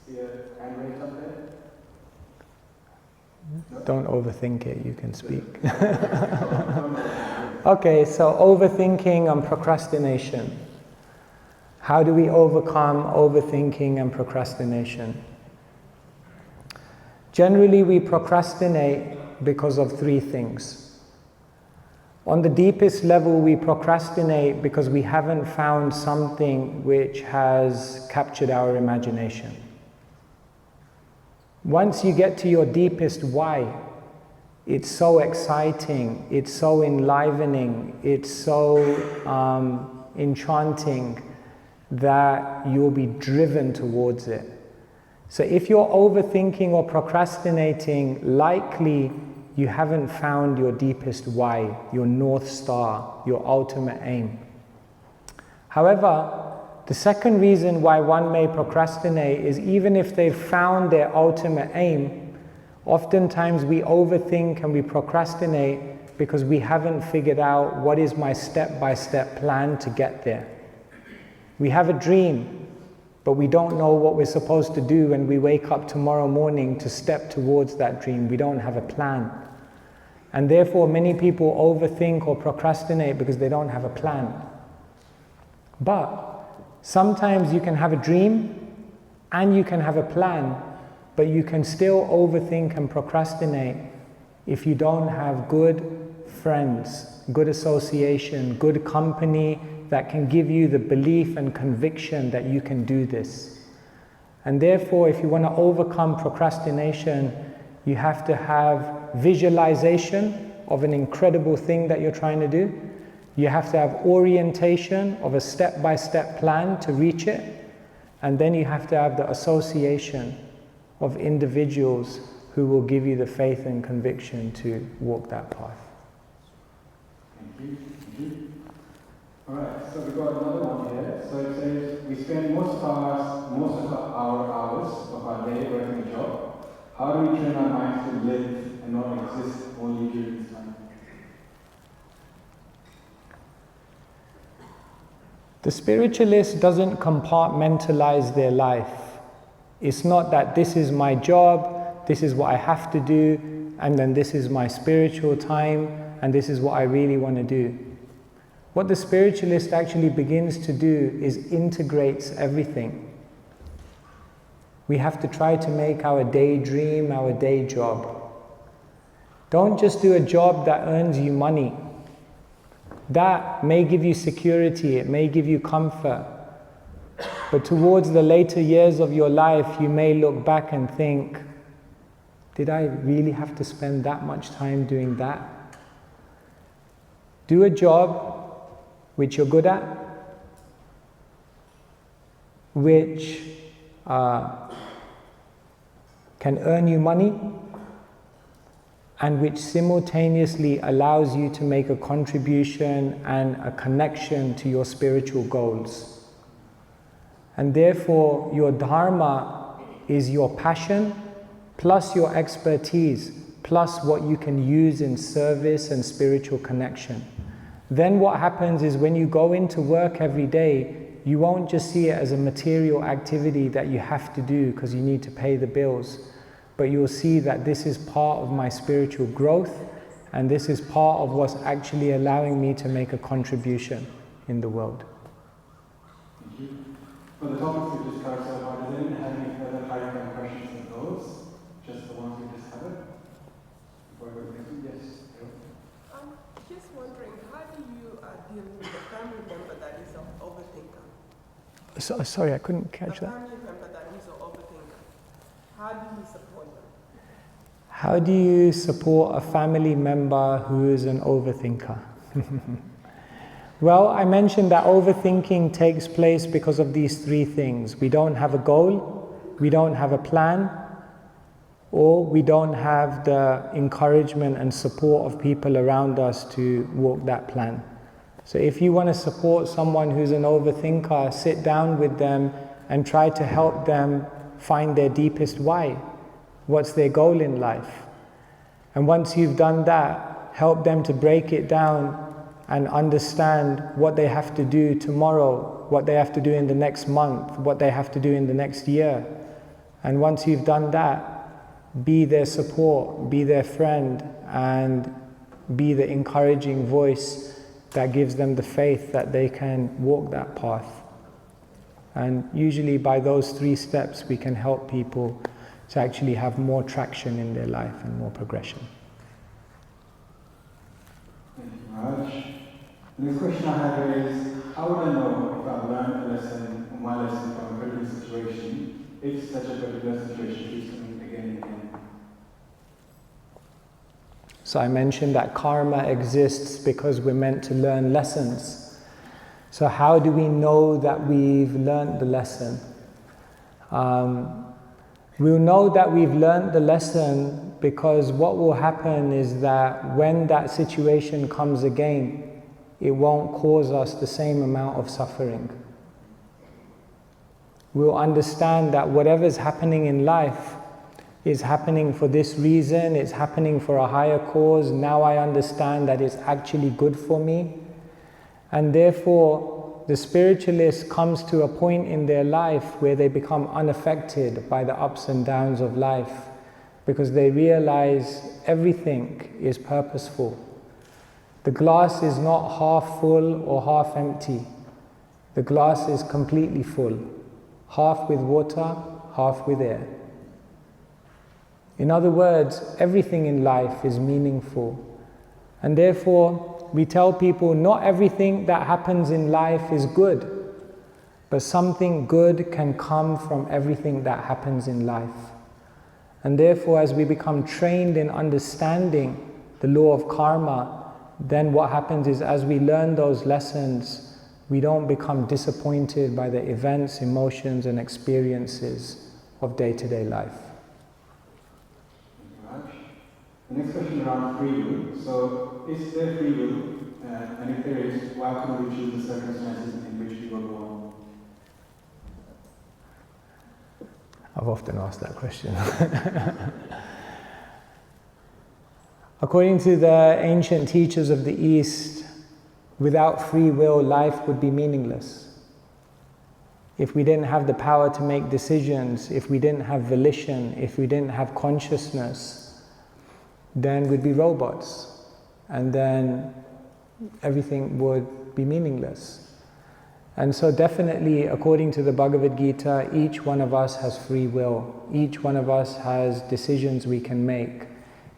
See a hand raised up there? No? Don't overthink it, you can speak. Okay, so overthinking and procrastination. How do we overcome overthinking and procrastination? Generally, we procrastinate because of three things. On the deepest level, we procrastinate because we haven't found something which has captured our imagination. Once you get to your deepest why, it's so exciting, it's so enlivening, it's so enchanting that you'll be driven towards it. So if you're overthinking or procrastinating, likely you haven't found your deepest why, your North Star, your ultimate aim. However, the second reason why one may procrastinate is even if they've found their ultimate aim, oftentimes we overthink and we procrastinate because we haven't figured out what is my step-by-step plan to get there. We have a dream, but we don't know what we're supposed to do when we wake up tomorrow morning to step towards that dream. We don't have a plan. And therefore, many people overthink or procrastinate because they don't have a plan. But sometimes you can have a dream and you can have a plan, but you can still overthink and procrastinate if you don't have good friends, good association, good company that can give you the belief and conviction that you can do this. And therefore, if you want to overcome procrastination, you have to have visualization of an incredible thing that you're trying to do. You have to have orientation of a step-by-step plan to reach it. And then you have to have the association of individuals who will give you the faith and conviction to walk that path. Thank you. Thank you. Alright, so we've got another one here. So it says, we spend most of our hours of our day working a job. How do we train our minds to live and not exist only during this time? The spiritualist doesn't compartmentalize their life. It's not that this is my job, this is what I have to do, and then this is my spiritual time, and this is what I really want to do. What the spiritualist actually begins to do is integrates everything. We have to try to make our daydream our day job. Don't just do a job that earns you money. That may give you security, it may give you comfort. But towards the later years of your life, you may look back and think, did I really have to spend that much time doing that? Do a job which you're good at, which can earn you money, and which simultaneously allows you to make a contribution and a connection to your spiritual goals. And therefore, your dharma is your passion, plus your expertise, plus what you can use in service and spiritual connection. Then what happens is when you go into work every day, you won't just see it as a material activity that you have to do because you need to pay the bills, but you'll see that this is part of my spiritual growth, and this is part of what's actually allowing me to make a contribution in the world. Thank you. For the topics we just covered so far, does anyone have any further clarifying questions than those? Just the ones we just covered? Before we go to the next one? Yes. Just wondering, how do you deal with a family member that is an overthinker? Sorry, I couldn't catch that. A family member that is an overthinker. How do you support them? How do you support a family member who is an overthinker? Well, I mentioned that overthinking takes place because of these three things. We don't have a goal, we don't have a plan, or we don't have the encouragement and support of people around us to walk that plan. So if you want to support someone who's an overthinker, sit down with them and try to help them find their deepest why. What's their goal in life? And once you've done that, help them to break it down and understand what they have to do tomorrow, what they have to do in the next month, what they have to do in the next year. And once you've done that, be their support, be their friend, and be the encouraging voice that gives them the faith that they can walk that path. And usually by those three steps, we can help people to actually have more traction in their life and more progression. Thank you very much. The next question I have is, how would I know if I've learned a lesson or my lesson from a particular situation, if such a particular situation keeps coming again and again? So I mentioned that karma exists because we're meant to learn lessons. So how do we know that we've learned the lesson? We'll know that we've learned the lesson because what will happen is that when that situation comes again, it won't cause us the same amount of suffering. We'll understand that whatever's happening in life is happening for this reason, it's happening for a higher cause. Now I understand that it's actually good for me. And therefore, the spiritualist comes to a point in their life where they become unaffected by the ups and downs of life because they realize everything is purposeful. The glass is not half full or half empty. The glass is completely full, half with water, half with air. In other words, everything in life is meaningful. And therefore, we tell people not everything that happens in life is good, but something good can come from everything that happens in life. And therefore, as we become trained in understanding the law of karma, then what happens is as we learn those lessons, we don't become disappointed by the events, emotions, and experiences of day-to-day life. The next question around free will. So, is there free will? And if there is, why can't we choose the circumstances in which we were born? I've often asked that question. According to the ancient teachers of the East, without free will, life would be meaningless. If we didn't have the power to make decisions, if we didn't have volition, if we didn't have consciousness, then we'd be robots, and then everything would be meaningless. And so definitely, according to the Bhagavad Gita, each one of us has free will. Each one of us has decisions we can make.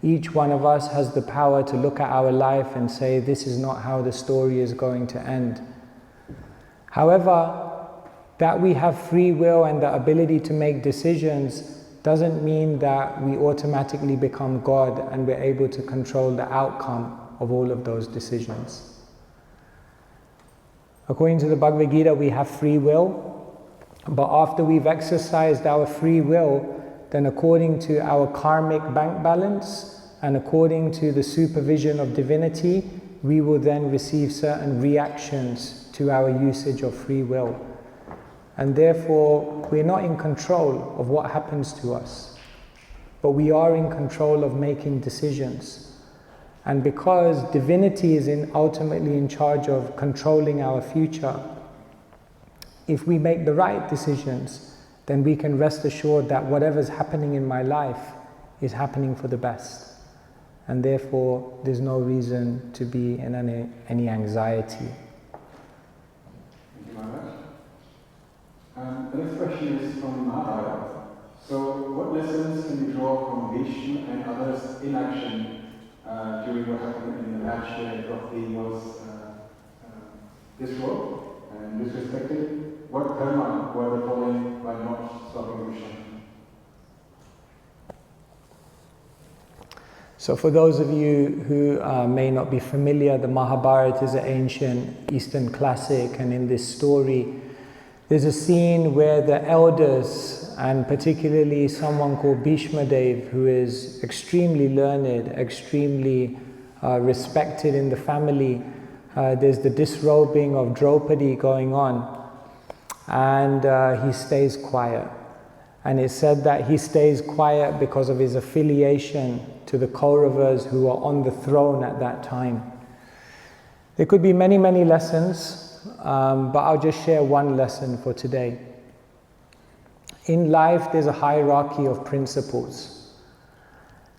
Each one of us has the power to look at our life and say, this is not how the story is going to end. However, that we have free will and the ability to make decisions doesn't mean that we automatically become God and we're able to control the outcome of all of those decisions. According to the Bhagavad Gita, we have free will, but after we've exercised our free will, then according to our karmic bank balance and according to the supervision of divinity, we will then receive certain reactions to our usage of free will. And therefore, we're not in control of what happens to us, but we are in control of making decisions. And because divinity is ultimately in charge of controlling our future, if we make the right decisions, then we can rest assured that whatever's happening in my life is happening for the best. And therefore, there's no reason to be in any anxiety. Thank you very much. The next question is from Mahabharata. So, what lessons can we draw from Vishnu and others' inaction during what happened in the match where Draupadi was destroyed and disrespected? What karma were they following by not stopping Vishnu? So for those of you who may not be familiar, the Mahabharata is an ancient Eastern classic, and in this story there's a scene where the elders, and particularly someone called Bhishma Dev, who is extremely learned, extremely respected in the family, there's the disrobing of Draupadi going on, and he stays quiet. And it's said that he stays quiet because of his affiliation to the Kauravas who were on the throne at that time. There could be many, many lessons, but I'll just share one lesson for today. In life, there's a hierarchy of principles.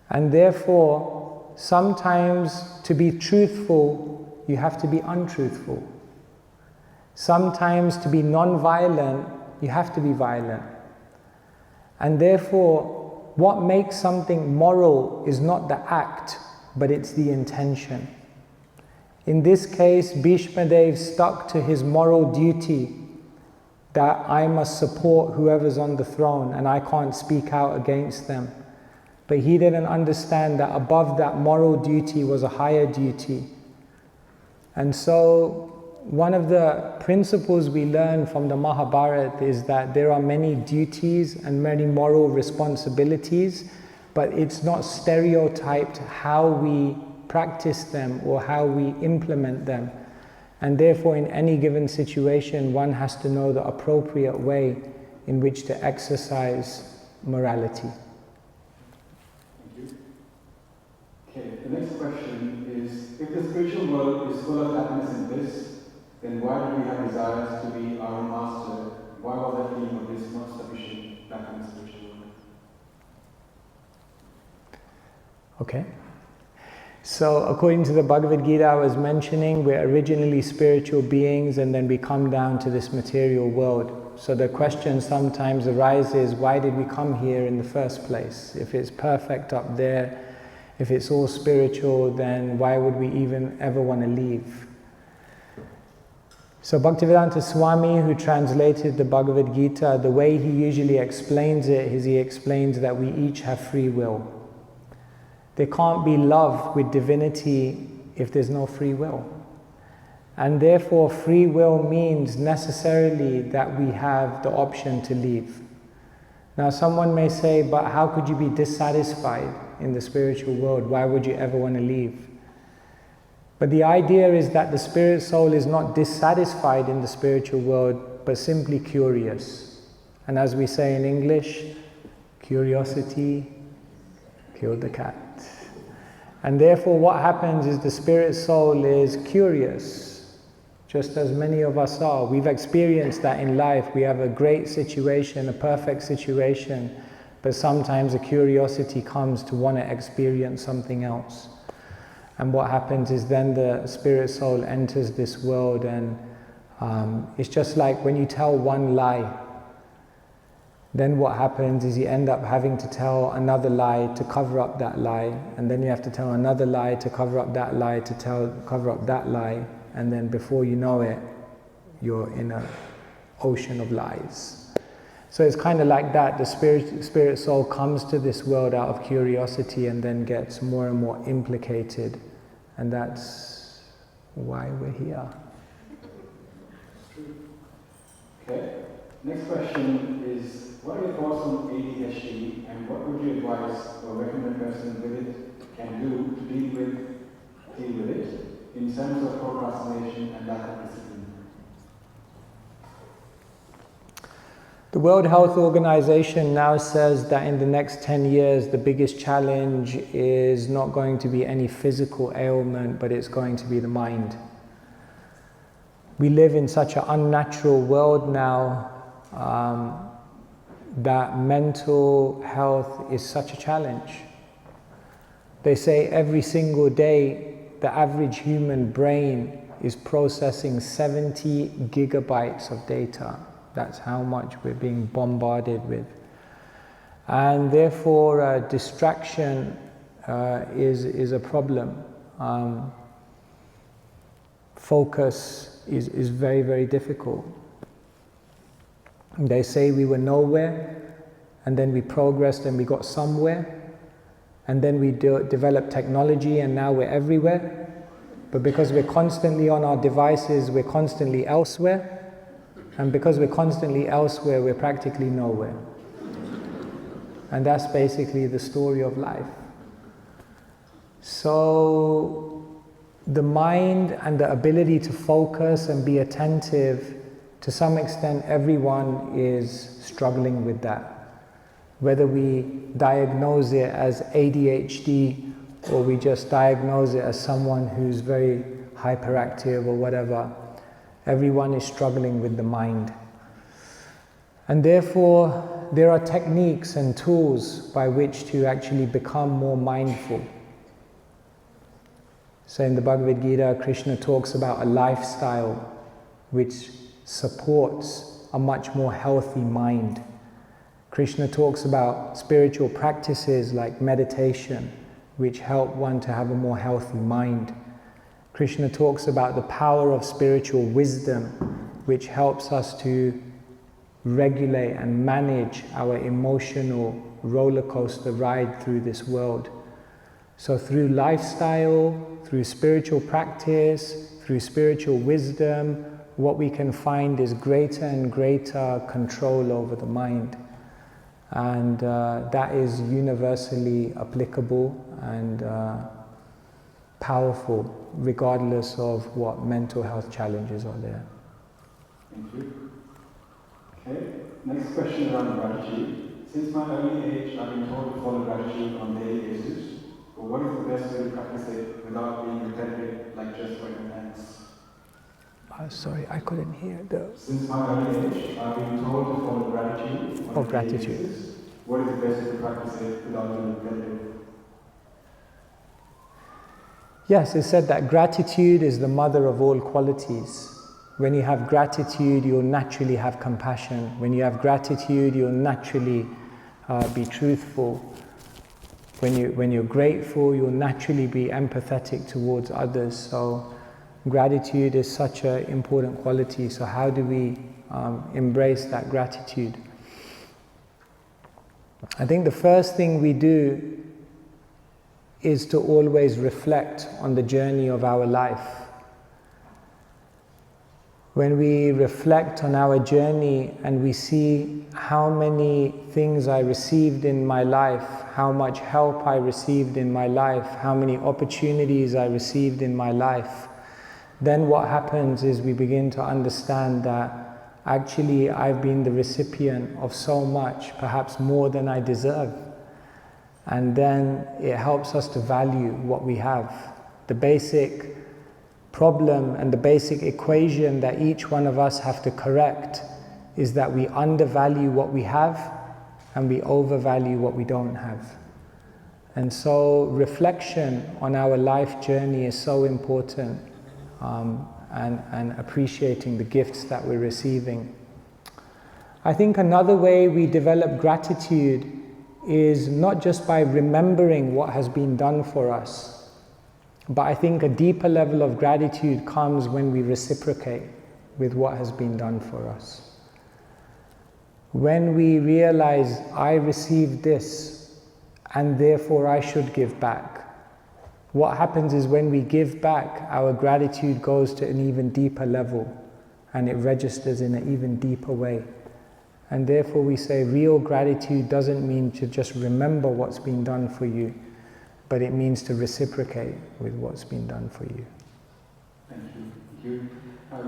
And therefore, sometimes to be truthful, you have to be untruthful. Sometimes to be non-violent, you have to be violent. And therefore, what makes something moral is not the act, but it's the intention. In this case, Bhishma Dev stuck to his moral duty that I must support whoever's on the throne and I can't speak out against them. But he didn't understand that above that moral duty was a higher duty. And so one of the principles we learn from the Mahabharata is that there are many duties and many moral responsibilities, but it's not stereotyped how we practice them or how we implement them. And therefore, in any given situation, one has to know the appropriate way in which to exercise morality. Thank you. Okay, the next question is, if the spiritual world is full of happiness and bliss, then why do we have desires to be our own master? Why was that feeling of bliss not sufficient back in the spiritual world? Okay. So according to the Bhagavad Gita I was mentioning, we're originally spiritual beings and then we come down to this material world. So the question sometimes arises, why did we come here in the first place? If it's perfect up there If it's all spiritual, then why would we even ever want to leave? So Bhaktivedanta Swami, who translated the Bhagavad Gita, the way he usually explains it is he explains that we each have free will. There can't be love with divinity if there's no free will. And therefore free will means necessarily that we have the option to leave. Now someone may say, but how could you be dissatisfied in the spiritual world? Why would you ever want to leave? But the idea is that the spirit soul is not dissatisfied in the spiritual world, but simply curious. And as we say in English, curiosity killed the cat. And therefore what happens is the spirit soul is curious, just as many of us are. We've experienced that in life. We have a great situation, a perfect situation, but sometimes a curiosity comes to want to experience something else. And what happens is then the spirit soul enters this world, and it's just like when you tell one lie, then what happens is you end up having to tell another lie to cover up that lie, and then you have to tell another lie to cover up that lie to cover up that lie, and then before you know it, you're in an ocean of lies. So it's kind of like that. The spirit soul comes to this world out of curiosity and then gets more and more implicated, and that's why we're here. Okay. Next question is, what are your thoughts on ADHD, and what would you advise or recommend a person with it can do to deal with it in terms of procrastination and lack of discipline? The World Health Organization now says that in the next 10 years, the biggest challenge is not going to be any physical ailment, but it's going to be the mind. We live in such an unnatural world now that mental health is such a challenge. They say every single day, the average human brain is processing 70 gigabytes of data. That's how much we're being bombarded with. And therefore, distraction is a problem. Focus is very, very difficult. They say we were nowhere, and then we progressed and we got somewhere, and then we developed technology and now we're everywhere. But because we're constantly on our devices, we're constantly elsewhere. And because we're constantly elsewhere, we're practically nowhere. And that's basically the story of life. So the mind and the ability to focus and be attentive, to some extent everyone is struggling with that. Whether we diagnose it as ADHD or we just diagnose it as someone who's very hyperactive or whatever, everyone is struggling with the mind. And therefore, there are techniques and tools by which to actually become more mindful. So in the Bhagavad Gita, Krishna talks about a lifestyle which supports a much more healthy mind. Krishna talks about spiritual practices like meditation, which help one to have a more healthy mind. Krishna talks about the power of spiritual wisdom, which helps us to regulate and manage our emotional roller coaster ride through this world. So through lifestyle, through spiritual practice, through spiritual wisdom, what we can find is greater and greater control over the mind. And that is universally applicable and powerful, regardless of what mental health challenges are there. Thank you. Okay, next question around gratitude. Since my early age, I've been told to follow gratitude on a daily basis, but what is the best way to practice it without being repetitive, like just writing thanks? Sorry, I couldn't hear the... Since my early age, I've been told to follow gratitude on a daily basis. What is the best way to practice it without being repetitive? Yes, it said that gratitude is the mother of all qualities. When you have gratitude, you'll naturally have compassion. When you have gratitude, you'll naturally be truthful. When you're grateful, you'll naturally be empathetic towards others. So gratitude is such an important quality. So how do we embrace that gratitude? I think the first thing we do is to always reflect on the journey of our life. When we reflect on our journey and we see how many things I received in my life, how much help I received in my life, how many opportunities I received in my life, then what happens is we begin to understand that actually I've been the recipient of so much, perhaps more than I deserve. And then it helps us to value what we have. The basic problem and the basic equation that each one of us have to correct is that we undervalue what we have and we overvalue what we don't have. And so reflection on our life journey is so important, and appreciating the gifts that we're receiving. I think another way we develop gratitude is not just by remembering what has been done for us, but I think a deeper level of gratitude comes when we reciprocate with what has been done for us. When we realize, I received this, and therefore I should give back. What happens is when we give back, our gratitude goes to an even deeper level, and it registers in an even deeper way. And therefore we say real gratitude doesn't mean to just remember what's been done for you, but it means to reciprocate with what's been done for you. Thank you. Thank you.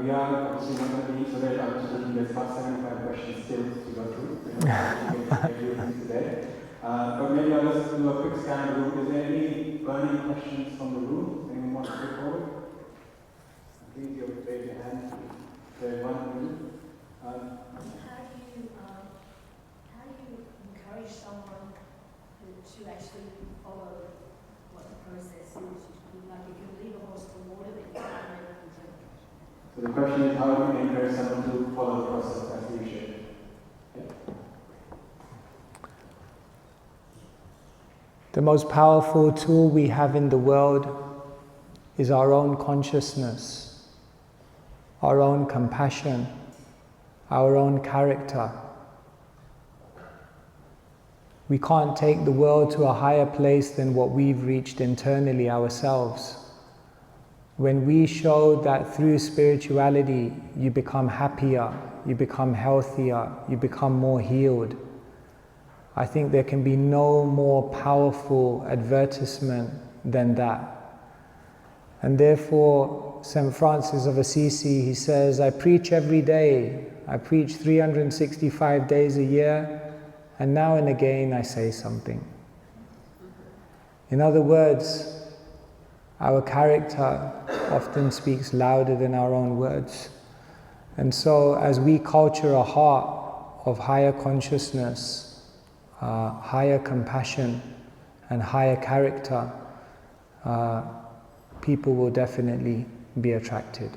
We are obviously not going to be, so that I'm just looking at about 75 questions still to go through. We're not going to get everything today. But maybe I'll just do a quick scan of the room. Is there any burning questions from the room? Anyone want to go forward? Please, you'll raise your hand. There's one for you. How do you encourage someone to actually follow what the process is? Like if you leave a horse to water, then you can't make them drink. So the question is, how do we encourage someone to follow the process as you should? Yeah. The most powerful tool we have in the world is our own consciousness, our own compassion, our own character. We can't take the world to a higher place than what we've reached internally ourselves. When we show that through spirituality you become happier, you become healthier, you become more healed, I think there can be no more powerful advertisement than that. And therefore, St. Francis of Assisi, he says, I preach every day. I preach 365 days a year, and now and again I say something. In other words, our character often speaks louder than our own words. And so as we culture a heart of higher consciousness, higher compassion and higher character, people will definitely be attracted.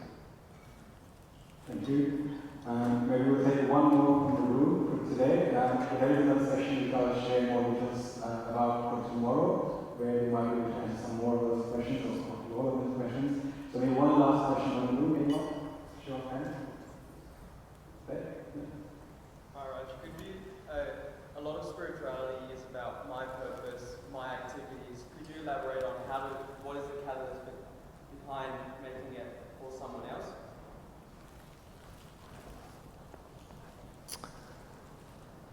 Thank you. Maybe we'll take one more from the room for today. There is another session which I'll share more details about for tomorrow, where we might be able to answer some more of those questions, or hopefully all of those questions. So maybe one last question from the room, anyone? Show of hands. Hi Raj, could you, a lot of spirituality is about my purpose, my activities. Could you elaborate on what is the catalyst behind making it for someone else?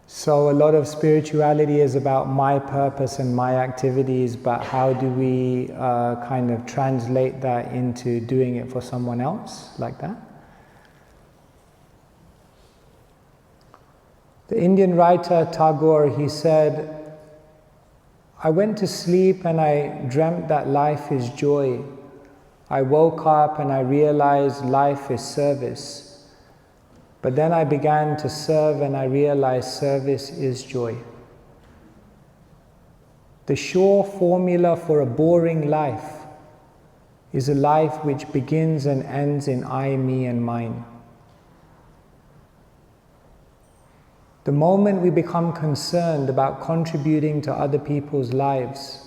So a lot of spirituality is about my purpose and my activities, but how do we kind of translate that into doing it for someone else, like that? The Indian writer Tagore, he said, I went to sleep and I dreamt that life is joy. I woke up and I realized life is service. But then I began to serve and I realized service is joy. The sure formula for a boring life is a life which begins and ends in I, me and mine. The moment we become concerned about contributing to other people's lives,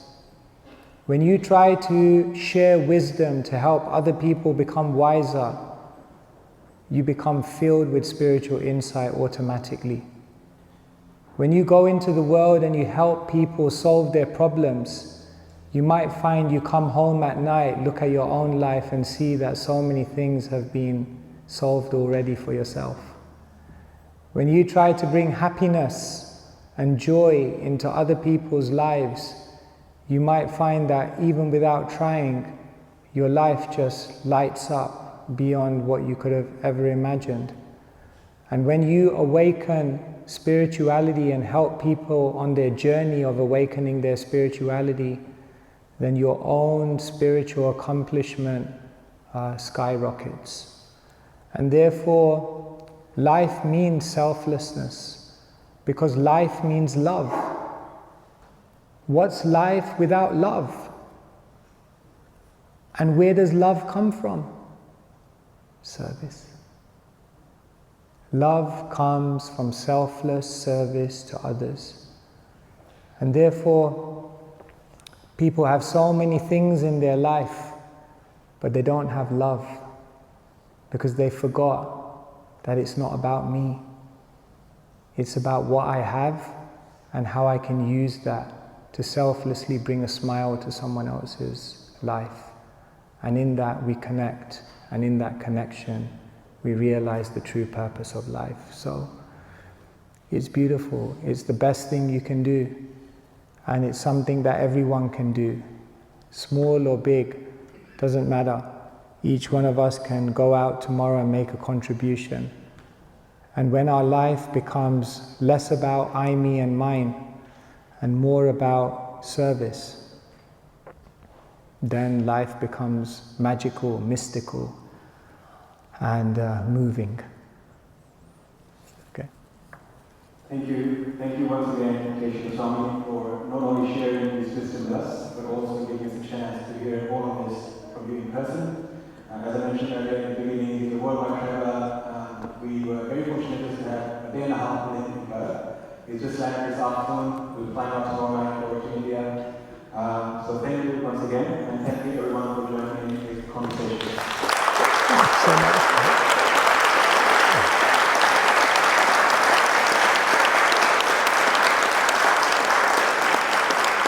when you try to share wisdom to help other people become wiser, you become filled with spiritual insight automatically. When you go into the world and you help people solve their problems, you might find you come home at night, look at your own life and see that so many things have been solved already for yourself. When you try to bring happiness and joy into other people's lives, you might find that even without trying, your life just lights up beyond what you could have ever imagined. And when you awaken spirituality and help people on their journey of awakening their spirituality, then your own spiritual accomplishment skyrockets. And therefore, life means selflessness, because life means love. What's life without love? And where does love come from? Service. Love comes from selfless service to others. And therefore, people have so many things in their life, but they don't have love, because they forgot that it's not about me. It's about what I have and how I can use that to selflessly bring a smile to someone else's life. And in that we connect, and in that connection we realize the true purpose of life. So it's beautiful, it's the best thing you can do, and it's something that everyone can do. Small or big, doesn't matter. Each one of us can go out tomorrow and make a contribution. And when our life becomes less about I, me and mine, and more about service, then life becomes magical, mystical, and moving. Okay. Thank you once again, Keshava Swami, for not only sharing this wisdom with us, but also giving us a chance to hear all of this from you in person. As I mentioned earlier in the beginning, he's a worldwide traveler. We were very fortunate just to have a day and a half with him in Perth. He's just landed this afternoon. We'll fly out tomorrow night over to India. So thank you once again, and thank you everyone for joining in this conversation. Thank you so much.